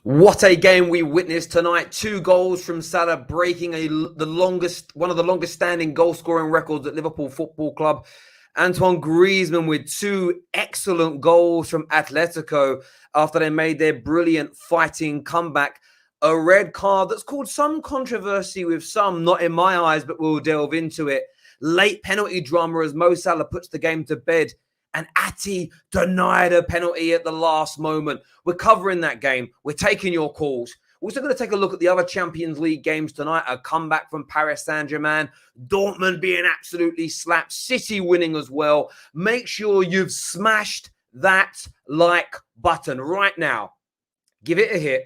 What a game we witnessed tonight. 2 goals from Salah, breaking one of the longest standing goal scoring records at Liverpool Football Club. Antoine Griezmann with 2 excellent goals from Atletico after they made their brilliant fighting comeback. A red card that's caused some controversy with some, not in my eyes, but we'll delve into it. Late penalty drama as Mo Salah puts the game to bed. And Ati denied a penalty at the last moment. We're covering that game. We're taking your calls. We're also going to take a look at the other Champions League games tonight. A comeback from Paris Saint-Germain. Dortmund being absolutely slapped. City winning as well. Make sure you've smashed that like button right now. Give it a hit.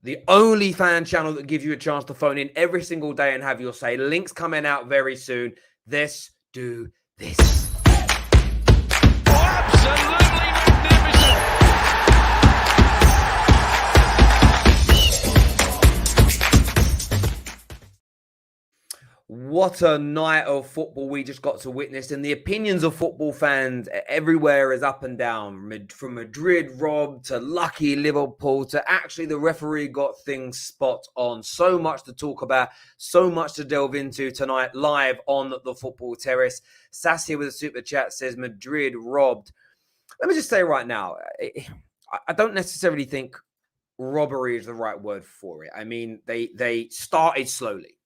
The only fan channel that gives you a chance to phone in every single day and have your say. Links coming out very soon. Let's do this. What a night of football we just got to witness, and the opinions of football fans everywhere is up and down, from Madrid robbed to lucky Liverpool to actually the referee got things spot on. So much to talk about, so much to delve into tonight live on the Football Terrace. Sassy with a super chat says Madrid robbed. Let me just say right now, I don't necessarily think robbery is the right word for it. I mean, they started slowly.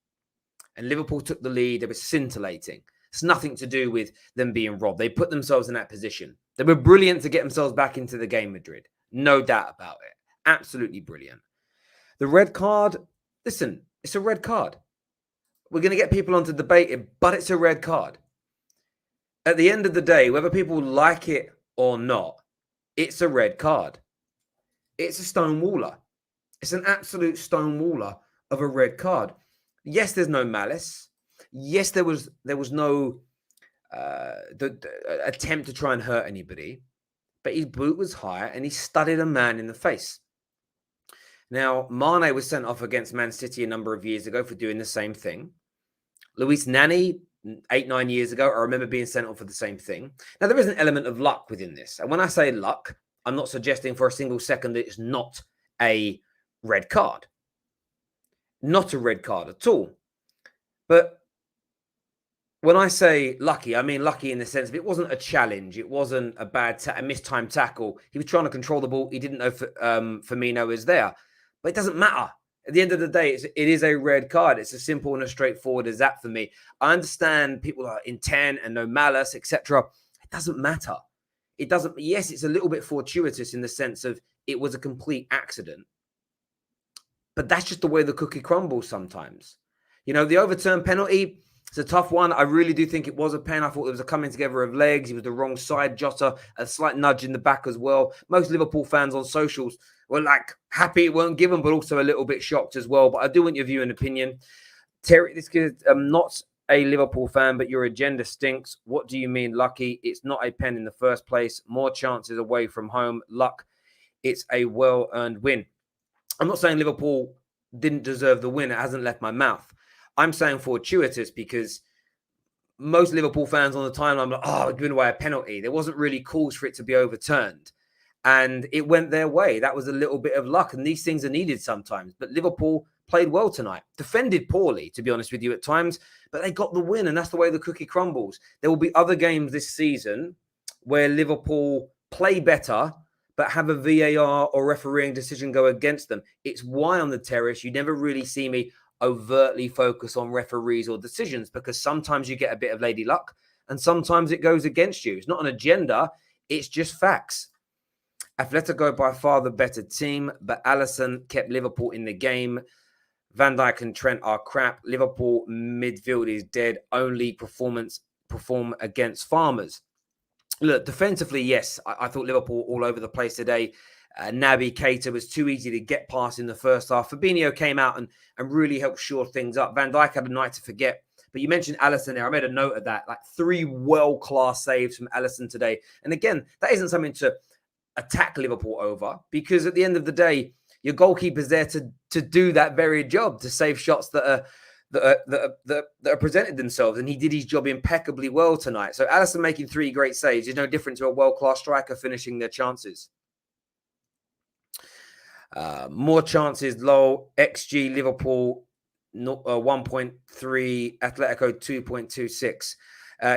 And Liverpool took the lead. They were scintillating. It's nothing to do with them being robbed. They put themselves in that position. They were brilliant to get themselves back into the game, Madrid. No doubt about it. Absolutely brilliant. The red card, listen, it's a red card. We're going to get people on to debate it, but it's a red card. At the end of the day, whether people like it or not, it's a red card. It's a stonewaller. It's an absolute stonewaller of a red card. Yes, there's no malice. Yes, there was no attempt to try and hurt anybody. But his boot was higher and he studded a man in the face. Now, Mane was sent off against Man City a number of years ago for doing the same thing. Luis Nani, 8-9 years ago, I remember being sent off for the same thing. Now, there is an element of luck within this. And when I say luck, I'm not suggesting for a single second that it's not a red card. Not a red card at all. But when I say lucky, I mean lucky in the sense of it wasn't a challenge. It wasn't a mistimed tackle. He was trying to control the ball. He didn't know Firmino was there. But it doesn't matter. At the end of the day, it is a red card. It's as simple and as straightforward as that for me. I understand people are intent and no malice, etc. It doesn't matter. It doesn't. Yes, it's a little bit fortuitous in the sense of it was a complete accident. But that's just the way the cookie crumbles sometimes. You know, the overturned penalty, it's a tough one. I really do think it was a pen. I thought it was a coming together of legs. He was the wrong side. Jota, a slight nudge in the back as well. Most Liverpool fans on socials were like happy it weren't given, but also a little bit shocked as well. But I do want your view and opinion. Terry, this is not a Liverpool fan, but your agenda stinks. What do you mean lucky? It's not a pen in the first place. More chances away from home. Luck. It's a well-earned win. I'm not saying Liverpool didn't deserve the win. It hasn't left my mouth. I'm saying fortuitous because most Liverpool fans on the timeline are like, oh, we're giving away a penalty. There wasn't really calls for it to be overturned. And it went their way. That was a little bit of luck. And these things are needed sometimes. But Liverpool played well tonight. Defended poorly, to be honest with you, at times. But they got the win. And that's the way the cookie crumbles. There will be other games this season where Liverpool play better but have a VAR or refereeing decision go against them. It's why on the terrace, you never really see me overtly focus on referees or decisions because sometimes you get a bit of lady luck and sometimes it goes against you. It's not an agenda. It's just facts. Atletico by far the better team, but Alisson kept Liverpool in the game. Van Dijk and Trent are crap. Liverpool midfield is dead. Only perform against Farmers. Look, defensively, yes, I thought Liverpool all over the place today. Naby Keita was too easy to get past in the first half. Fabinho came out and really helped shore things up. Van Dijk had a night to forget. But you mentioned Alisson there. I made a note of that. Like 3 world-class saves from Alisson today. And again, that isn't something to attack Liverpool over because at the end of the day, your goalkeeper's there to do that very job, to save shots that are presented themselves, and he did his job impeccably well tonight. So Alisson making 3 great saves is no different to a world-class striker finishing their chances. More chances, low. XG, Liverpool 1.3, Atletico 2.26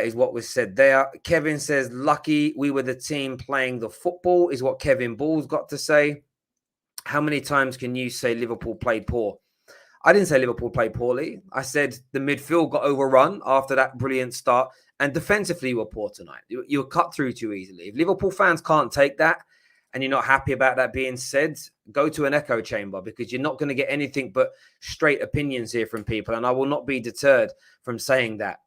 is what was said there. Kevin says, lucky we were the team playing the football, is what Kevin Ball's got to say. How many times can you say Liverpool played poor? I didn't say Liverpool played poorly. I said the midfield got overrun after that brilliant start, and defensively were poor tonight. You were cut through too easily. If Liverpool fans can't take that, and you're not happy about that being said, go to an echo chamber, because you're not going to get anything but straight opinions here from people, and I will not be deterred from saying that.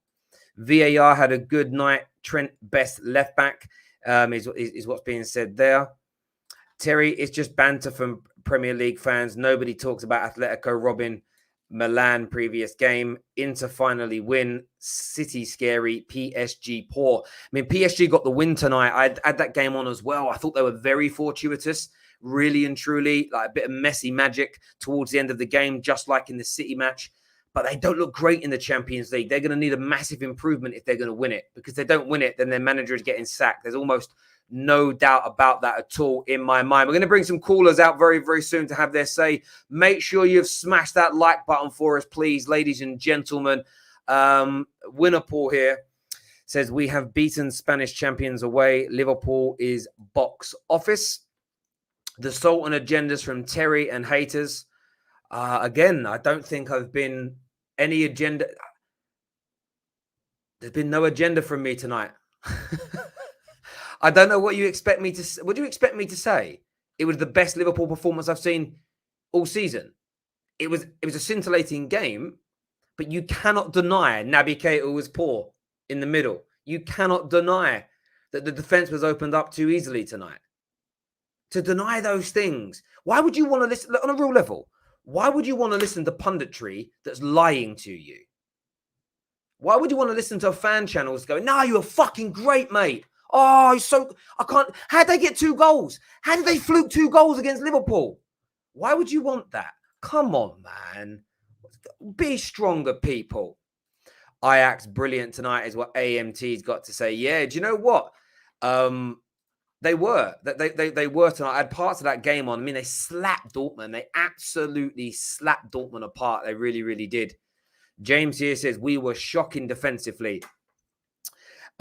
VAR had a good night. Trent best left back is what's being said there. Terry, it's just banter from Premier League fans. Nobody talks about Atletico robbing Milan previous game. Inter finally win. City scary. PSG poor. I mean, PSG got the win tonight. I had that game on as well. I thought they were very fortuitous, really and truly, like a bit of messy magic towards the end of the game, just like in the City match. But they don't look great in the Champions League. They're going to need a massive improvement if they're going to win it, because if they don't win it, then their manager is getting sacked. There's almost no doubt about that at all in my mind. We're going to bring some callers out very, very soon to have their say. Make sure you've smashed that like button for us, please, ladies and gentlemen. Winnerpool here says, we have beaten Spanish champions away. Liverpool is box office. The Sultan agendas from Terry and haters. Again, I don't think I've been any agenda. There's been no agenda from me tonight. I don't know what you expect me to. What do you expect me to say? It was the best Liverpool performance I've seen all season. It was a scintillating game, but you cannot deny Naby Keita was poor in the middle. You cannot deny that the defense was opened up too easily tonight. To deny those things, why would you want to listen on a real level? Why would you want to listen to punditry that's lying to you? Why would you want to listen to fan channels going, no, you're fucking great, mate. Oh, I can't. How'd they get 2 goals? How did they fluke 2 goals against Liverpool? Why would you want that? Come on, man. Be stronger, people. Ajax, brilliant tonight is what AMT's got to say. Yeah, do you know what? They were tonight. I had parts of that game on. I mean, they slapped Dortmund. They absolutely slapped Dortmund apart. They really, really did. James here says, we were shocking defensively.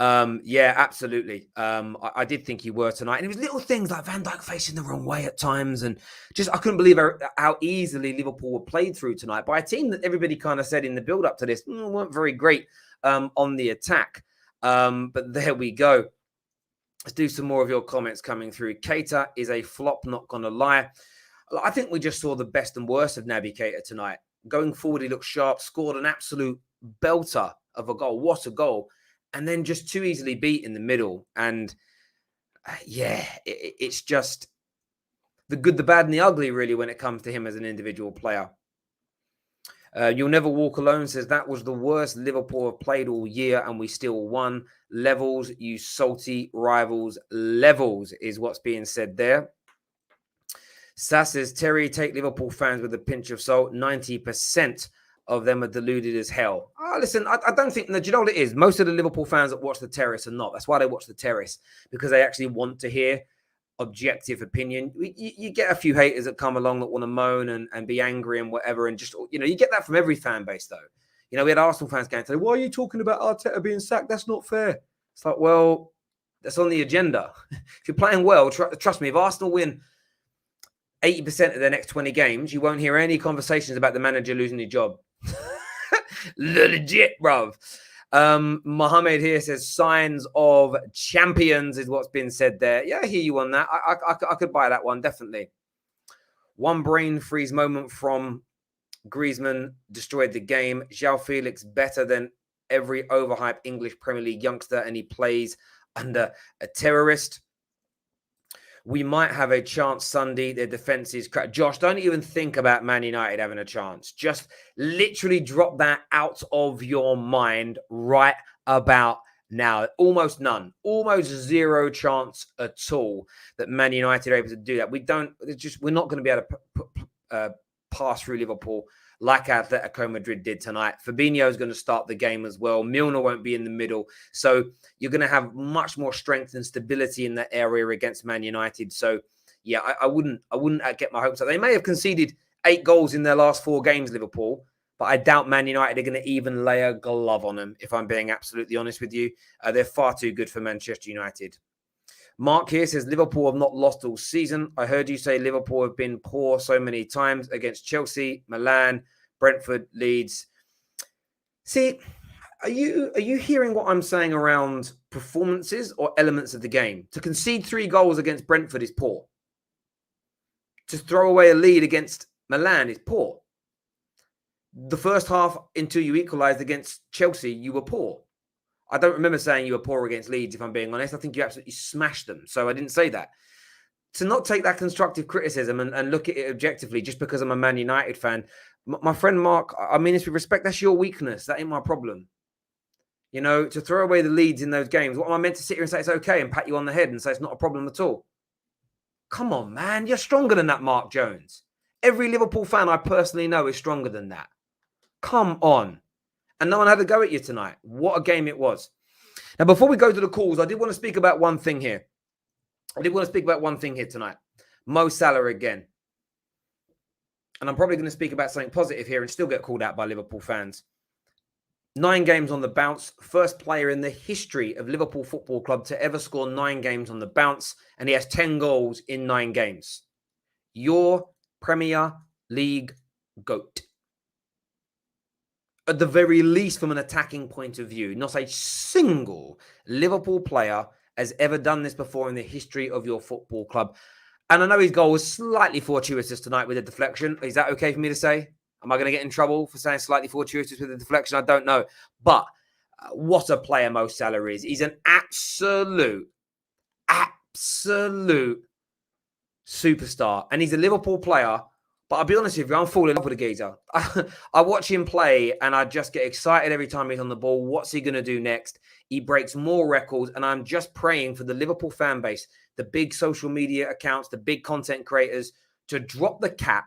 Yeah, absolutely. I did think you were tonight. And it was little things like Van Dijk facing the wrong way at times. And just, I couldn't believe how easily Liverpool were played through tonight by a team that everybody kind of said in the build up to this weren't very great on the attack. But there we go. Let's do some more of your comments coming through. Keita is a flop, not going to lie. I think we just saw the best and worst of Naby Keita tonight. Going forward, he looked sharp, scored an absolute belter of a goal. What a goal. And then just too easily beat in the middle. And yeah, it's just the good, the bad, and the ugly, really, when it comes to him as an individual player. You'll Never Walk Alone says, that was the worst Liverpool have played all year and we still won. Levels, you salty rivals. Levels is what's being said there. Sass says, Terry, take Liverpool fans with a pinch of salt. 90% of them are deluded as hell. Oh, listen, I don't think, do you know what it is? Most of the Liverpool fans that watch The Terrace are not. That's why they watch The Terrace, because they actually want to hear objective opinion. You get a few haters that come along that want to moan and be angry and whatever, and just, you get that from every fan base, though. We had Arsenal fans going today, why are you talking about Arteta being sacked? That's not fair. It's like, well, that's on the agenda. If you're playing well, trust me, if Arsenal win 80% of their next 20 games, you won't hear any conversations about the manager losing his job. Legit, bruv. Mohammed here says, signs of champions is what's been said there. Yeah, I hear you on that. I could buy that one, definitely. One brain freeze moment from Griezmann destroyed the game. João Felix better than every overhyped English Premier League youngster, and he plays under a terrorist. We might have a chance Sunday. Their defense is crap. Josh, don't even think about Man United having a chance. Just literally drop that out of your mind right about now. Almost none. Almost zero chance at all that Man United are able to do that. We're not going to be able to pass through Liverpool like Atletico Madrid did tonight. Fabinho is going to start the game as well. Milner won't be in the middle. So you're going to have much more strength and stability in that area against Man United. So yeah, I wouldn't get my hopes up. They may have conceded 8 goals in their last 4 games, Liverpool, but I doubt Man United are going to even lay a glove on them, if I'm being absolutely honest with you. They're far too good for Manchester United. Mark here says, Liverpool have not lost all season. I heard you say Liverpool have been poor so many times against Chelsea, Milan, Brentford, Leeds. See, are you hearing what I'm saying around performances or elements of the game? To concede 3 goals against Brentford is poor. To throw away a lead against Milan is poor. The first half, until you equalised against Chelsea, you were poor. I don't remember saying you were poor against Leeds, if I'm being honest. I think you absolutely smashed them. So I didn't say that. To not take that constructive criticism and look at it objectively just because I'm a Man United fan, my friend Mark, I mean this with respect, that's your weakness. That ain't my problem. You know, to throw away the leads in those games, what am I meant to sit here and say it's okay and pat you on the head and say it's not a problem at all? Come on, man. You're stronger than that, Mark Jones. Every Liverpool fan I personally know is stronger than that. Come on. And no one had a go at you tonight. What a game it was. Now, before we go to the calls, I did want to speak about one thing here. Tonight. Mo Salah again. And I'm probably going to speak about something positive here and still get called out by Liverpool fans. 9 games on the bounce. First player in the history of Liverpool Football Club to ever score 9 games on the bounce. And he has 10 goals in 9 games. Your Premier League GOAT. At the very least, from an attacking point of view, not a single Liverpool player has ever done this before in the history of your football club. And I know his goal was slightly fortuitous tonight with a deflection. Is that okay for me to say? Am I going to get in trouble for saying slightly fortuitous with a deflection? I don't know. But what a player Mo Salah is. He's an absolute superstar. And he's a Liverpool player. But I'll be honest with you, I'm falling in love with the geezer. I watch him play and I just get excited every time he's on the ball. What's he going to do next? He breaks more records. And I'm just praying for the Liverpool fan base, the big social media accounts, the big content creators, to drop the cap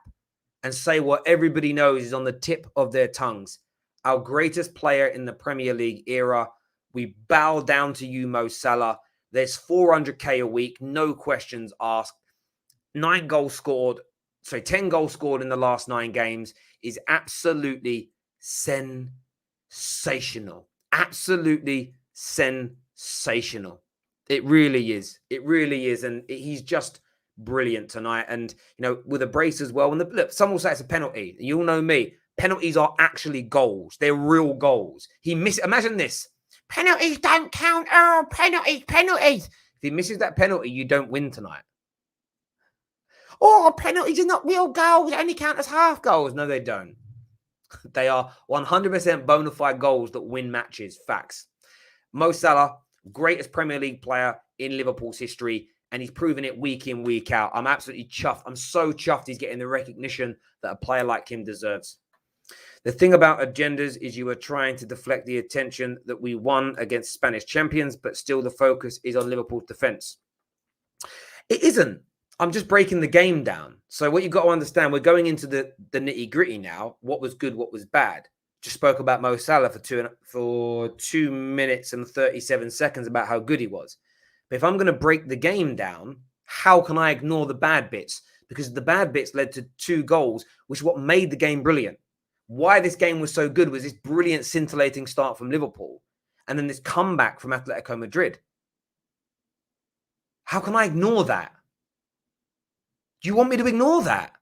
and say what everybody knows is on the tip of their tongues. Our greatest player in the Premier League era. We bow down to you, Mo Salah. There's 400k a week, no questions asked. 10 goals scored in the last 9 games is absolutely sensational. Absolutely sensational. It really is. And he's just brilliant tonight. And, you know, with a brace as well. And look, some will say it's a penalty. You all know me. Penalties are actually goals. They're real goals. Imagine this. Penalties don't count. Oh, penalties. If he misses that penalty, you don't win tonight. Oh, penalties are not real goals. They only count as half goals. No, they don't. They are 100% bona fide goals that win matches. Facts. Mo Salah, greatest Premier League player in Liverpool's history, and he's proven it week in, week out. I'm absolutely chuffed. I'm so chuffed he's getting the recognition that a player like him deserves. The thing about agendas is you are trying to deflect the attention that we won against Spanish champions, but still the focus is on Liverpool's defence. It isn't. I'm just breaking the game down. So what you've got to understand, we're going into the nitty gritty now. What was good, what was bad. Just spoke about Mo Salah for 2 minutes and 37 seconds about how good he was. But if I'm going to break the game down, how can I ignore the bad bits? Because the bad bits led to 2 goals, which is what made the game brilliant. Why this game was so good was this brilliant, scintillating start from Liverpool. And then this comeback from Atletico Madrid. How can I ignore that? Do you want me to ignore that?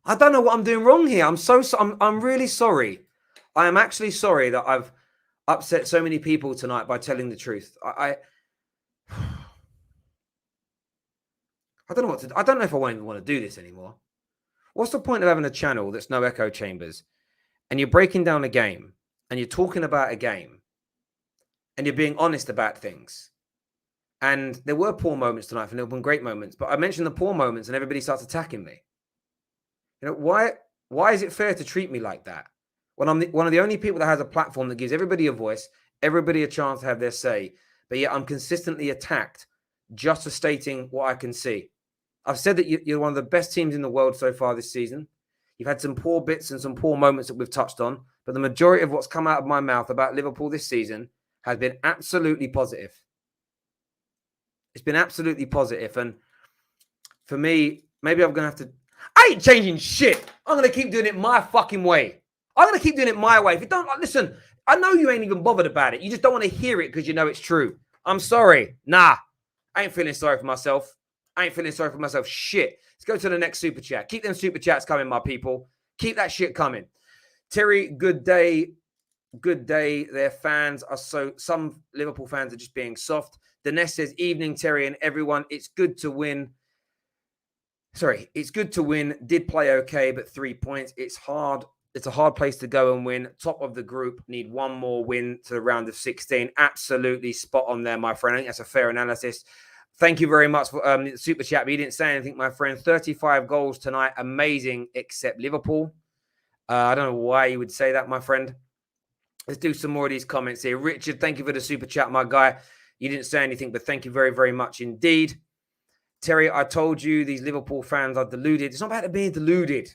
I don't know what I'm doing wrong here. I'm really sorry. I am actually sorry that I've upset so many people tonight by telling the truth. I don't know I don't know if I even want to do this anymore. What's the point of having a channel that's no echo chambers and you're breaking down a game and you're talking about a game and you're being honest about things? And there were poor moments tonight for Liverpool and great moments, but I mentioned the poor moments and everybody starts attacking me. You know, why is it fair to treat me like that? When I'm one of the only people that has a platform that gives everybody a voice, everybody a chance to have their say, but yet I'm consistently attacked just for stating what I can see. I've said that you're one of the best teams in the world so far this season. You've had some poor bits and some poor moments that we've touched on, but the majority of what's come out of my mouth about Liverpool this season has been absolutely positive. It's been absolutely positive. And For me, maybe I'm going to have to... I ain't changing shit. I'm going to keep doing it my fucking way. I'm going to keep doing it my way. If you don't... Listen, I know you ain't even bothered about it. You just don't want to hear it because you know it's true. I'm sorry. Nah. I ain't feeling sorry for myself. Shit. Let's go to the next super chat. Keep them super chats coming, my people. Keep that shit coming. Terry, good day. Good day. Their fans are so... Some Liverpool fans are just being soft. Dinesh says, evening, Terry and everyone. It's good to win. It's good to win. Did play okay, but 3 points. It's hard. It's a hard place to go and win. Top of the group. Need one more win to the round of 16. Absolutely spot on there, my friend. I think that's a fair analysis. Thank you very much for the super chat. But you didn't say anything, my friend. 35 goals tonight. Amazing, except Liverpool. I don't know why you would say that, my friend. Let's do some more of these comments here. Richard, thank you for the super chat, my guy. You didn't say anything, but thank you very, very much indeed. Terry, I told you these Liverpool fans are deluded. It's not about being deluded.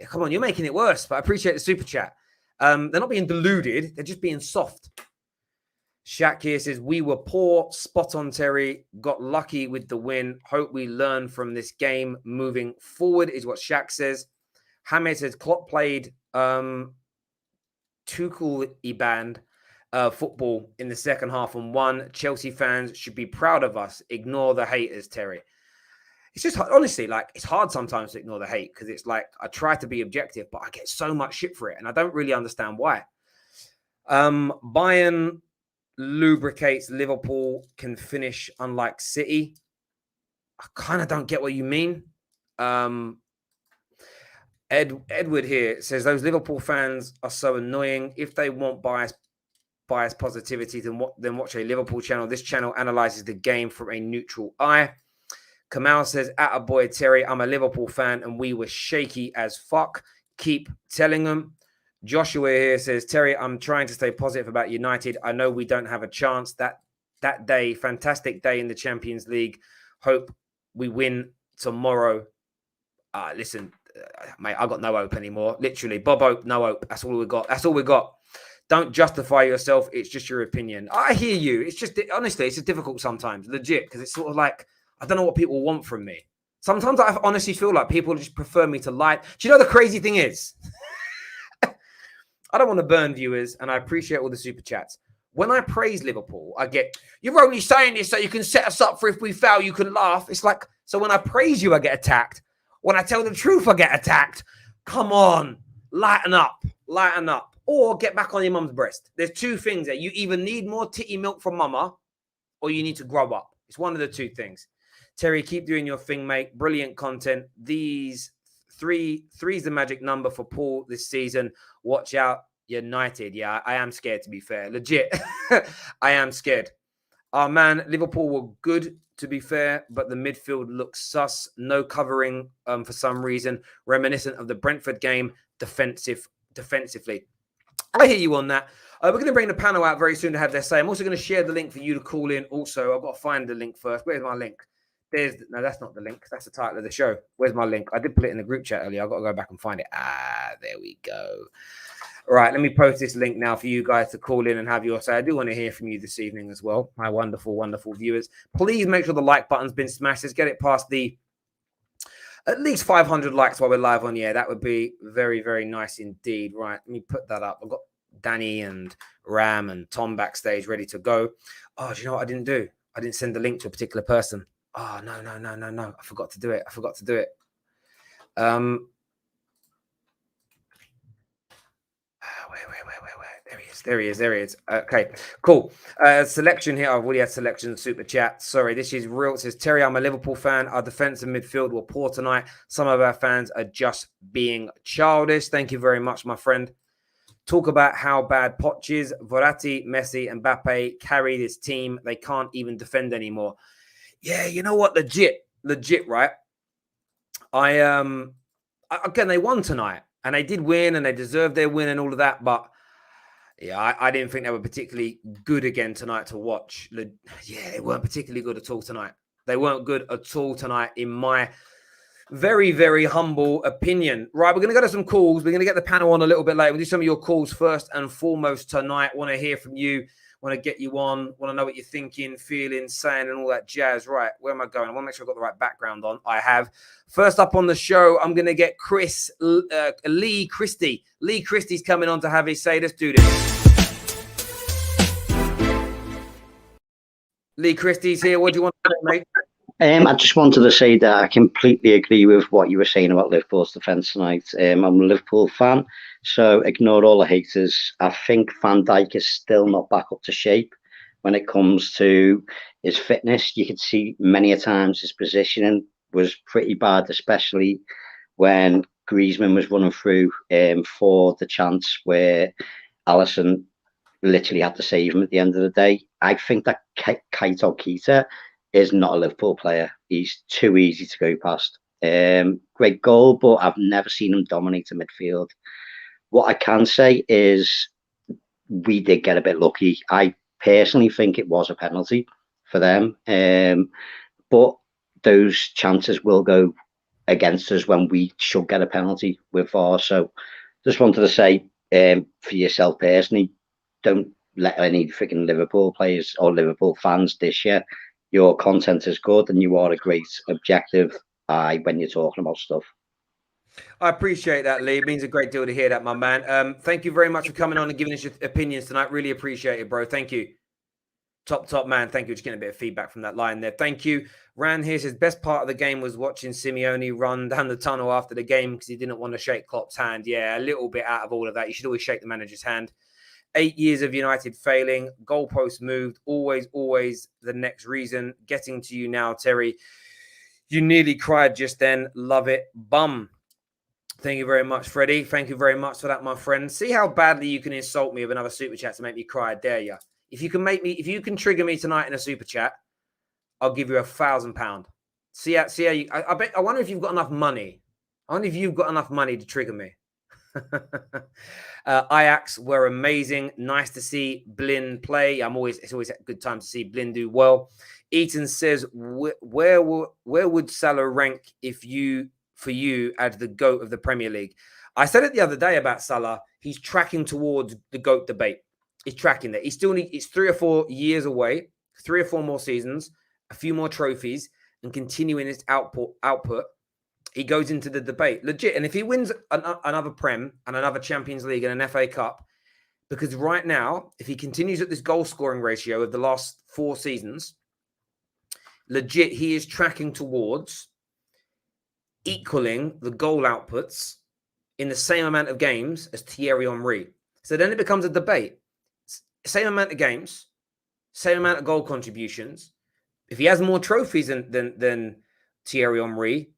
Come on, you're making it worse, but I appreciate the super chat. They're not being deluded. They're just being soft. Shaq here says, we were poor. Spot on, Terry. Got lucky with the win. Hope we learn from this game moving forward is what Shaq says. Hamed says, Klopp played Tuchel Iban football in the second half and won. Chelsea fans should be proud of us. Ignore the haters, Terry. It's just, honestly, like, it's hard sometimes to ignore the hate because it's like I try to be objective, but I get so much shit for it, and I don't really understand why. Bayern lubricates Liverpool can finish unlike City. I kind of don't get what you mean. Edward here says, those Liverpool fans are so annoying. If they want bias positivity, then watch a Liverpool channel. This channel analyzes the game from a neutral eye. Kamal says, attaboy, Terry, I'm a Liverpool fan and we were shaky as fuck. Keep telling them. Joshua here says, Terry, I'm trying to stay positive about United. I know we don't have a chance. That day, fantastic day in the Champions League. Hope we win tomorrow. Listen, mate, I got no hope anymore. Literally, Bob Hope, no hope. That's all we got. Don't justify yourself. It's just your opinion. I hear you. It's just, honestly, it's just difficult sometimes, legit, because it's sort of like, I don't know what people want from me. Sometimes I honestly feel like people just prefer me to lie. Do you know the crazy thing is? I don't want to burn viewers, and I appreciate all the super chats. When I praise Liverpool, I get, you're only saying this so you can set us up for if we fail, you can laugh. It's like, so when I praise you, I get attacked. When I tell the truth, I get attacked. Come on, lighten up. Or get back on your mum's breast. There's two things there. You either need more titty milk from mama, or you need to grow up. It's one of the two things. Terry, keep doing your thing, mate. Brilliant content. Three's the magic number for Paul this season. Watch out, United. Yeah, I am scared, to be fair. Legit. I am scared. Man, Liverpool were good, to be fair, but the midfield looks sus. No covering for some reason. Reminiscent of the Brentford game, defensively. I hear you on that. We're going to bring the panel out very soon to have their say. I'm also going to share the link for you to call in. Also, I've got to find the link first. Where's my link? No, that's not the link. That's the title of the show. Where's my link? I did put it in the group chat earlier. I've got to go back and find it. There we go. All right, let me post this link now for you guys to call in and have your say. I do want to hear from you this evening as well, my wonderful, wonderful viewers. Please make sure the like button's been smashed. Let's get it past at least 500 likes while we're live on the air. That would be very, very nice indeed. Right, let me put that up. I've got Danny and Ram and Tom backstage ready to go. Oh, do you know what I didn't do? I didn't send the link to a particular person. Oh, no. I forgot to do it. Where? There he is. Okay, cool. Selection here. I've already had selection super chat. Sorry, this is real. It says, Terry, I'm a Liverpool fan. Our defense and midfield were poor tonight. Some of our fans are just being childish. Thank you very much, my friend. Talk about how bad Poch is. Verratti, Messi, and Mbappe carry this team. They can't even defend anymore. Yeah, you know what? Legit, right? Again, they won tonight, and they did win, and they deserved their win and all of that. But yeah, I didn't think they were particularly good again tonight to watch. Yeah, they weren't particularly good at all tonight. They weren't good at all tonight, in my very, very humble opinion. Right, we're going to go to some calls. We're going to get the panel on a little bit later. We'll do some of your calls first and foremost tonight. Want to hear from you. Want to get you on, want to know what you're thinking, feeling, saying, and all that jazz. Right, where am I going? I want to make sure I've got the right background on. I have. First up on the show, I'm going to get Lee Christie. Lee Christie's coming on to have his say. Let's do this. Lee Christie's here. What do you want to say, mate? I just wanted to say that I completely agree with what you were saying about Liverpool's defence tonight. I'm a Liverpool fan, so ignore all the haters. I think Van Dijk is still not back up to shape when it comes to his fitness. You could see many a times his positioning was pretty bad, especially when Griezmann was running through for the chance where Alisson literally had to save him at the end of the day. I think that Keita is not a Liverpool player. He's too easy to go past. Great goal, but I've never seen him dominate a midfield. What I can say is we did get a bit lucky. I personally think it was a penalty for them. But those chances will go against us when we should get a penalty with VAR. So just wanted to say for yourself personally, don't let any freaking Liverpool players or Liverpool fans dish you. Your content is good and you are a great objective eye when you're talking about stuff. I appreciate that, Lee. It means a great deal to hear that, my man. Thank you very much for coming on and giving us your opinions tonight. Really appreciate it, bro. Thank you. Top man. Thank you. Just getting a bit of feedback from that line there. Thank you. Ran here says best part of the game was watching Simeone run down the tunnel after the game because he didn't want to shake Klopp's hand. Yeah, a little bit out of all of that. You should always shake the manager's hand. 8 years of United failing, goalposts moved, always the next reason. Getting to you now, Terry. You nearly cried just then. Love it. Bum. Thank you very much, Freddie. Thank you very much for that, my friend. See how badly you can insult me with another super chat to make me cry, dare you? If you can trigger me tonight in a super chat, I'll give you £1,000. See how you, I wonder if you've got enough money. I wonder if you've got enough money to trigger me. Ajax were amazing. Nice to see Blin play. It's always a good time to see Blin do well. Eaton says, where would Salah rank for you as the GOAT of the Premier League? I said it the other day about Salah. He's tracking towards the GOAT debate. He's tracking there. It's 3 or 4 years away, 3 or 4 more seasons, a few more trophies, and continuing his output. He goes into the debate legit. And if he wins another Prem and another Champions League and an FA Cup, because right now, if he continues at this goal scoring ratio of the last 4 seasons, legit, he is tracking towards equaling the goal outputs in the same amount of games as Thierry Henry. So then it becomes a debate. Same amount of games, same amount of goal contributions. If he has more trophies than Thierry Henry,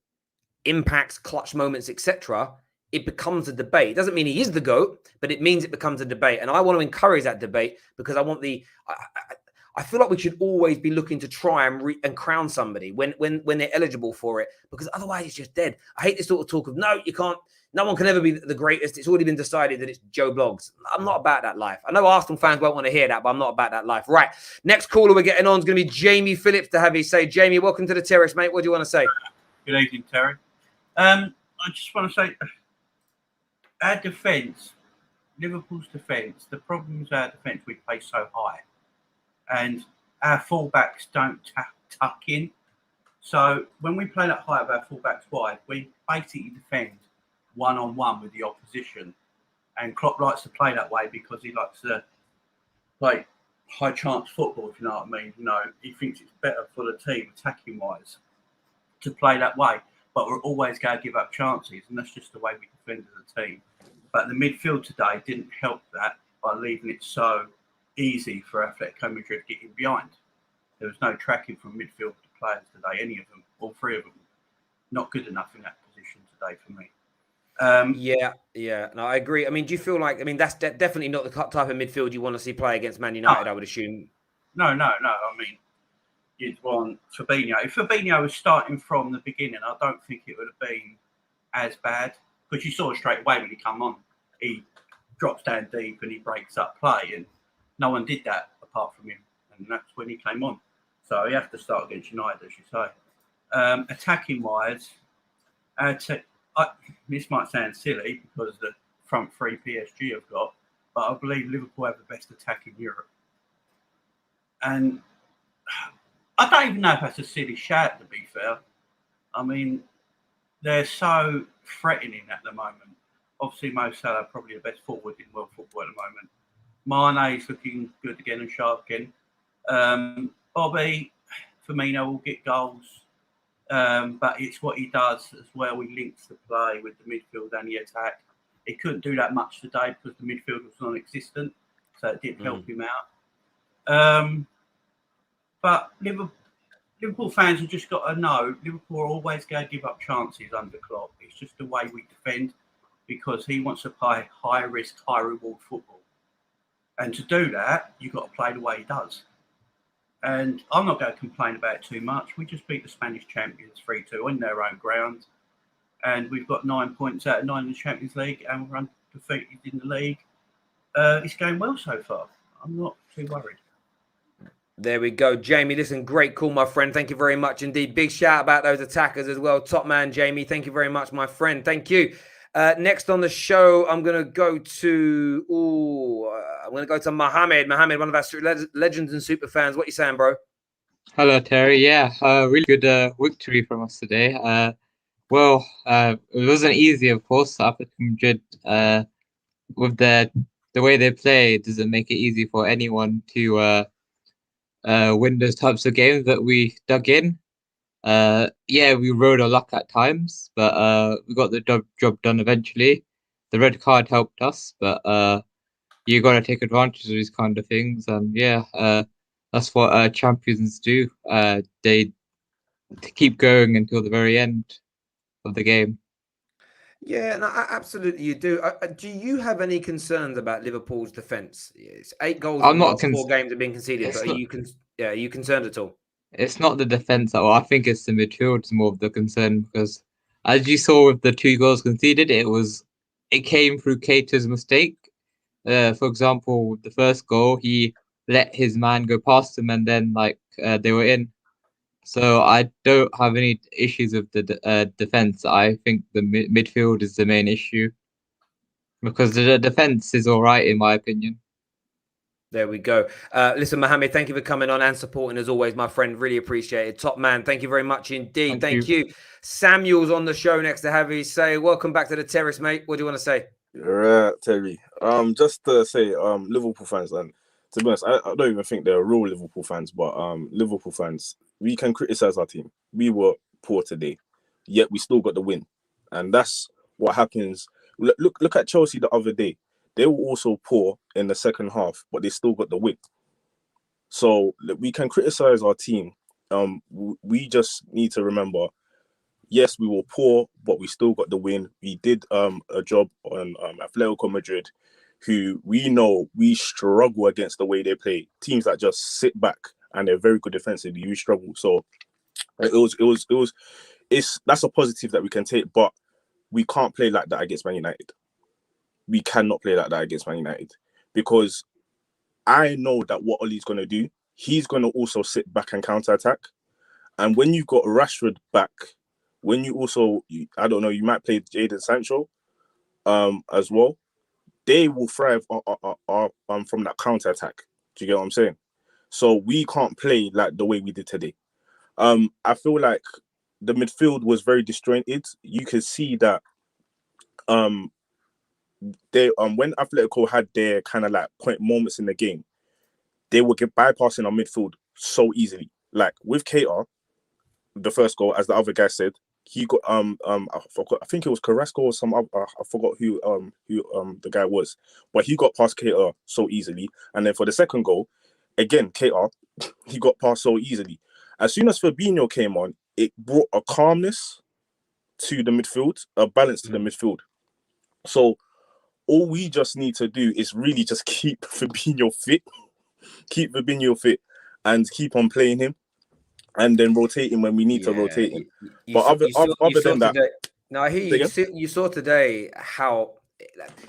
impacts, clutch moments, etc., it becomes a debate. It doesn't mean he is the GOAT, but it means it becomes a debate. And I want to encourage that debate because I want I feel like we should always be looking to try and crown somebody when they're eligible for it, because otherwise it's just dead. I hate this sort of talk of no, you can't. No one can ever be the greatest. It's already been decided that it's Joe Bloggs. I'm not about that life. I know Arsenal fans won't want to hear that, but I'm not about that life. Right. Next caller we're getting on is going to be Jamie Phillips to have his say. Jamie, welcome to the terrace, mate. What do you want to say? Good evening, Terry. I just want to say our defence, Liverpool's defence, the problem is our defence, we play so high. And our fullbacks don't tuck in. So when we play that high with our fullbacks wide, we basically defend one-on-one with the opposition. And Klopp likes to play that way because he likes to play high-chance football, if you know what I mean. You know, he thinks it's better for the team, attacking-wise, to play that way. But we're always going to give up chances, and that's just the way we defend as a team. But the midfield today didn't help that by leaving it so easy for Atletico Madrid getting behind. There was no tracking from midfield players today, any of them, all 3 of them. Not good enough in that position today for me. Yeah. No, I agree. I mean, do you feel like, that's definitely not the type of midfield you want to see play against Man United, I would assume. No. I mean, you'd want Fabinho. If Fabinho was starting from the beginning, I don't think it would have been as bad. Because you saw straight away when he come on, he drops down deep and he breaks up play. And no one did that apart from him. And that's when he came on. So you have to start against United, as you say. Attacking-wise, this might sound silly because the front 3 PSG have got, but I believe Liverpool have the best attack in Europe. And I don't even know if that's a silly shout, to be fair. I mean, they're so threatening at the moment. Obviously, Mo Salah probably the best forward in world football at the moment. Mane's looking good again and sharp again. Bobby, Firmino will get goals. But it's what he does as well. He links the play with the midfield and the attack. He couldn't do that much today because the midfield was non-existent, so it didn't help him out. But Liverpool fans have just got to know Liverpool are always going to give up chances under Klopp. It's just the way we defend because he wants to play high risk, high reward football. And to do that, you've got to play the way he does. And I'm not going to complain about it too much. We just beat the Spanish champions 3-2 on their own ground. And we've got 9 points out of 9 in the Champions League and we're undefeated in the league. It's going well so far. I'm not too worried. There we go. Jamie, listen, great call, my friend. Thank you very much indeed. Big shout about those attackers as well. Top man, Jamie. Thank you very much, my friend. Thank you. Next on the show, I'm going to go to Mohammed. Mohammed, one of our legends and super fans. What you saying, bro? Hello, Terry. Yeah, really good victory from us today. It wasn't easy, of course. Atletico Madrid, with the way they play, it doesn't make it easy for anyone to win those types of games that we dug in. We rode our luck at times, but we got the job done eventually. The red card helped us, but you got to take advantage of these kind of things. And that's what champions do. They keep going until the very end of the game. Yeah, no, absolutely you do. Do you have any concerns about Liverpool's defence? It's 8 goals in the last 4 games have been conceded, but are you concerned at all? It's not the defence at all. I think it's the midfield is more of the concern because, as you saw with the 2 goals conceded, it came through Keita's mistake. For example, the first goal, he let his man go past him, and then they were in. So I don't have any issues with the defence. I think the midfield is the main issue because the defence is all right in my opinion. There we go. Listen, Mohammed, thank you for coming on and supporting as always, my friend. Really appreciate it. Top man, thank you very much indeed. Thank you. Samuel's on the show next to Javi. Say, welcome back to the terrace, mate. What do you want to say? Right, Terry. Just to say, Liverpool fans, and to be honest, I don't even think they're real Liverpool fans, but Liverpool fans, we can criticize our team. We were poor today, yet we still got the win, and that's what happens. Look at Chelsea the other day. They were also poor in the second half, but they still got the win. So we can criticize our team. We just need to remember, yes, we were poor, but we still got the win. We did a job on Atletico Madrid, who we know we struggle against the way they play. Teams that just sit back and they're very good defensively, we struggle. So that's a positive that we can take, but we can't play like that against Man United. We cannot play like that against Man United because I know that what Ollie's going to do, he's going to also sit back and counter-attack. And when you've got Rashford back, when you also, I don't know, you might play Jadon Sancho as well, they will thrive from that counter-attack. Do you get what I'm saying? So we can't play like the way we did today. I feel like the midfield was very disjointed. You could see that they when Atletico had their kind of like point moments in the game, they would get bypassing our midfield so easily. Like with Keita, the first goal, as the other guy said, he got I forgot, I think it was Carrasco or some other, I forgot who the guy was, but he got past Keita so easily. And then for the second goal, again Keita, he got past so easily. As soon as Fabinho came on, it brought a calmness to the midfield, a balance to the midfield. So all we just need to do is really just keep Fabinho fit, and keep on playing him, and then rotate him when we need to rotate him. Other than that, no, I hear you. You saw today how,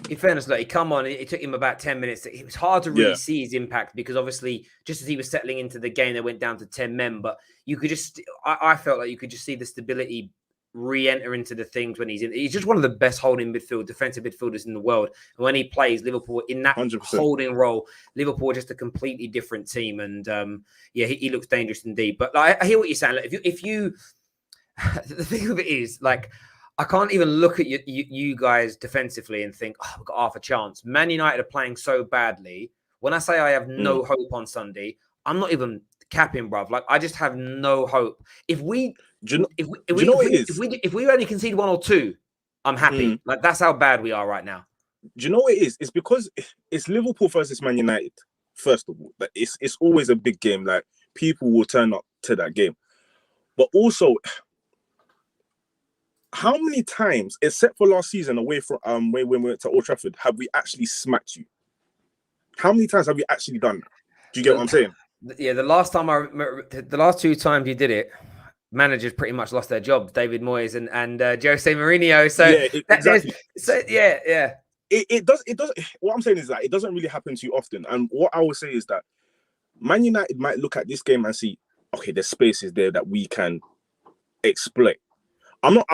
in fairness, he come on. It took him about 10 minutes. It was hard to really see his impact because obviously, just as he was settling into the game, they went down to 10 men. But you could just, I felt like you could just see the stability re-enter into the things when he's in. He's just one of the best holding defensive midfielders in the world. And when he plays Liverpool in that 100%. holding role, Liverpool are just a completely different team. And he looks dangerous indeed. But I hear what you're saying. Like, if you the thing of it is, like, I can't even look at you guys defensively and think, oh, we've got half a chance. Man United are playing so badly. When I say I have no hope on Sunday, I'm not even capping, bruv. Like, I just have no hope. If we only concede 1 or 2, I'm happy. Like, that's how bad we are right now. Do you know what it is? It's because it's Liverpool versus Man United. First of all, like, it's always a big game. Like, people will turn up to that game. But also, how many times, except for last season away from when we went to Old Trafford, have we actually smacked you? How many times have we actually done that? Do you get what I'm saying? Yeah, the last 2 times you did it, managers pretty much lost their jobs, David Moyes and Jose Mourinho. So yeah, exactly. It does. What I'm saying is that it doesn't really happen too often. And what I would say is that Man United might look at this game and see, okay, there's spaces there that we can exploit. I'm not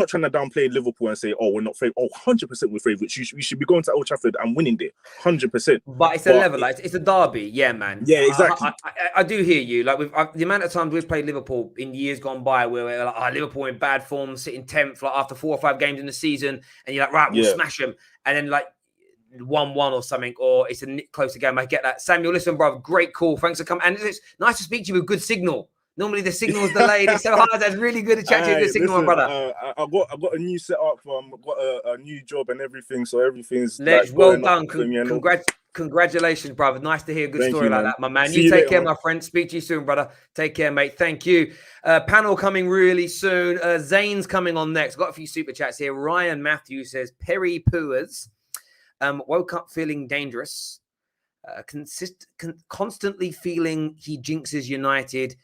trying to downplay Liverpool and say, oh, we're not favourite. Oh, 100% we're favourites. We should be going to Old Trafford and winning there, 100%. But it's a level, like, it's a derby, yeah, man. Yeah, exactly. I do hear you. Like, the amount of times we've played Liverpool in years gone by, where we're like, Liverpool in bad form, sitting 10th, like after 4 or 5 games in the season, and you're like, right, we'll smash them, and then like 1-1 or something, or it's a closer game. I get that. Samuel, listen, bro, great call. Thanks for coming, and it's nice to speak to you with good signal. Normally the signal is delayed. It's so hard. That's really good to chat to you. Good signal, brother. I got a new setup. I've got a new job and everything. So everything's well done. Congratulations, brother. Nice to hear a good story like that, my man. You take care, my friend. Speak to you soon, brother. Take care, mate. Thank you. Panel coming really soon. Zane's coming on next. Got a few super chats here. Ryan Matthews says Perry Pooers woke up feeling dangerous. Constantly feeling he jinxes United.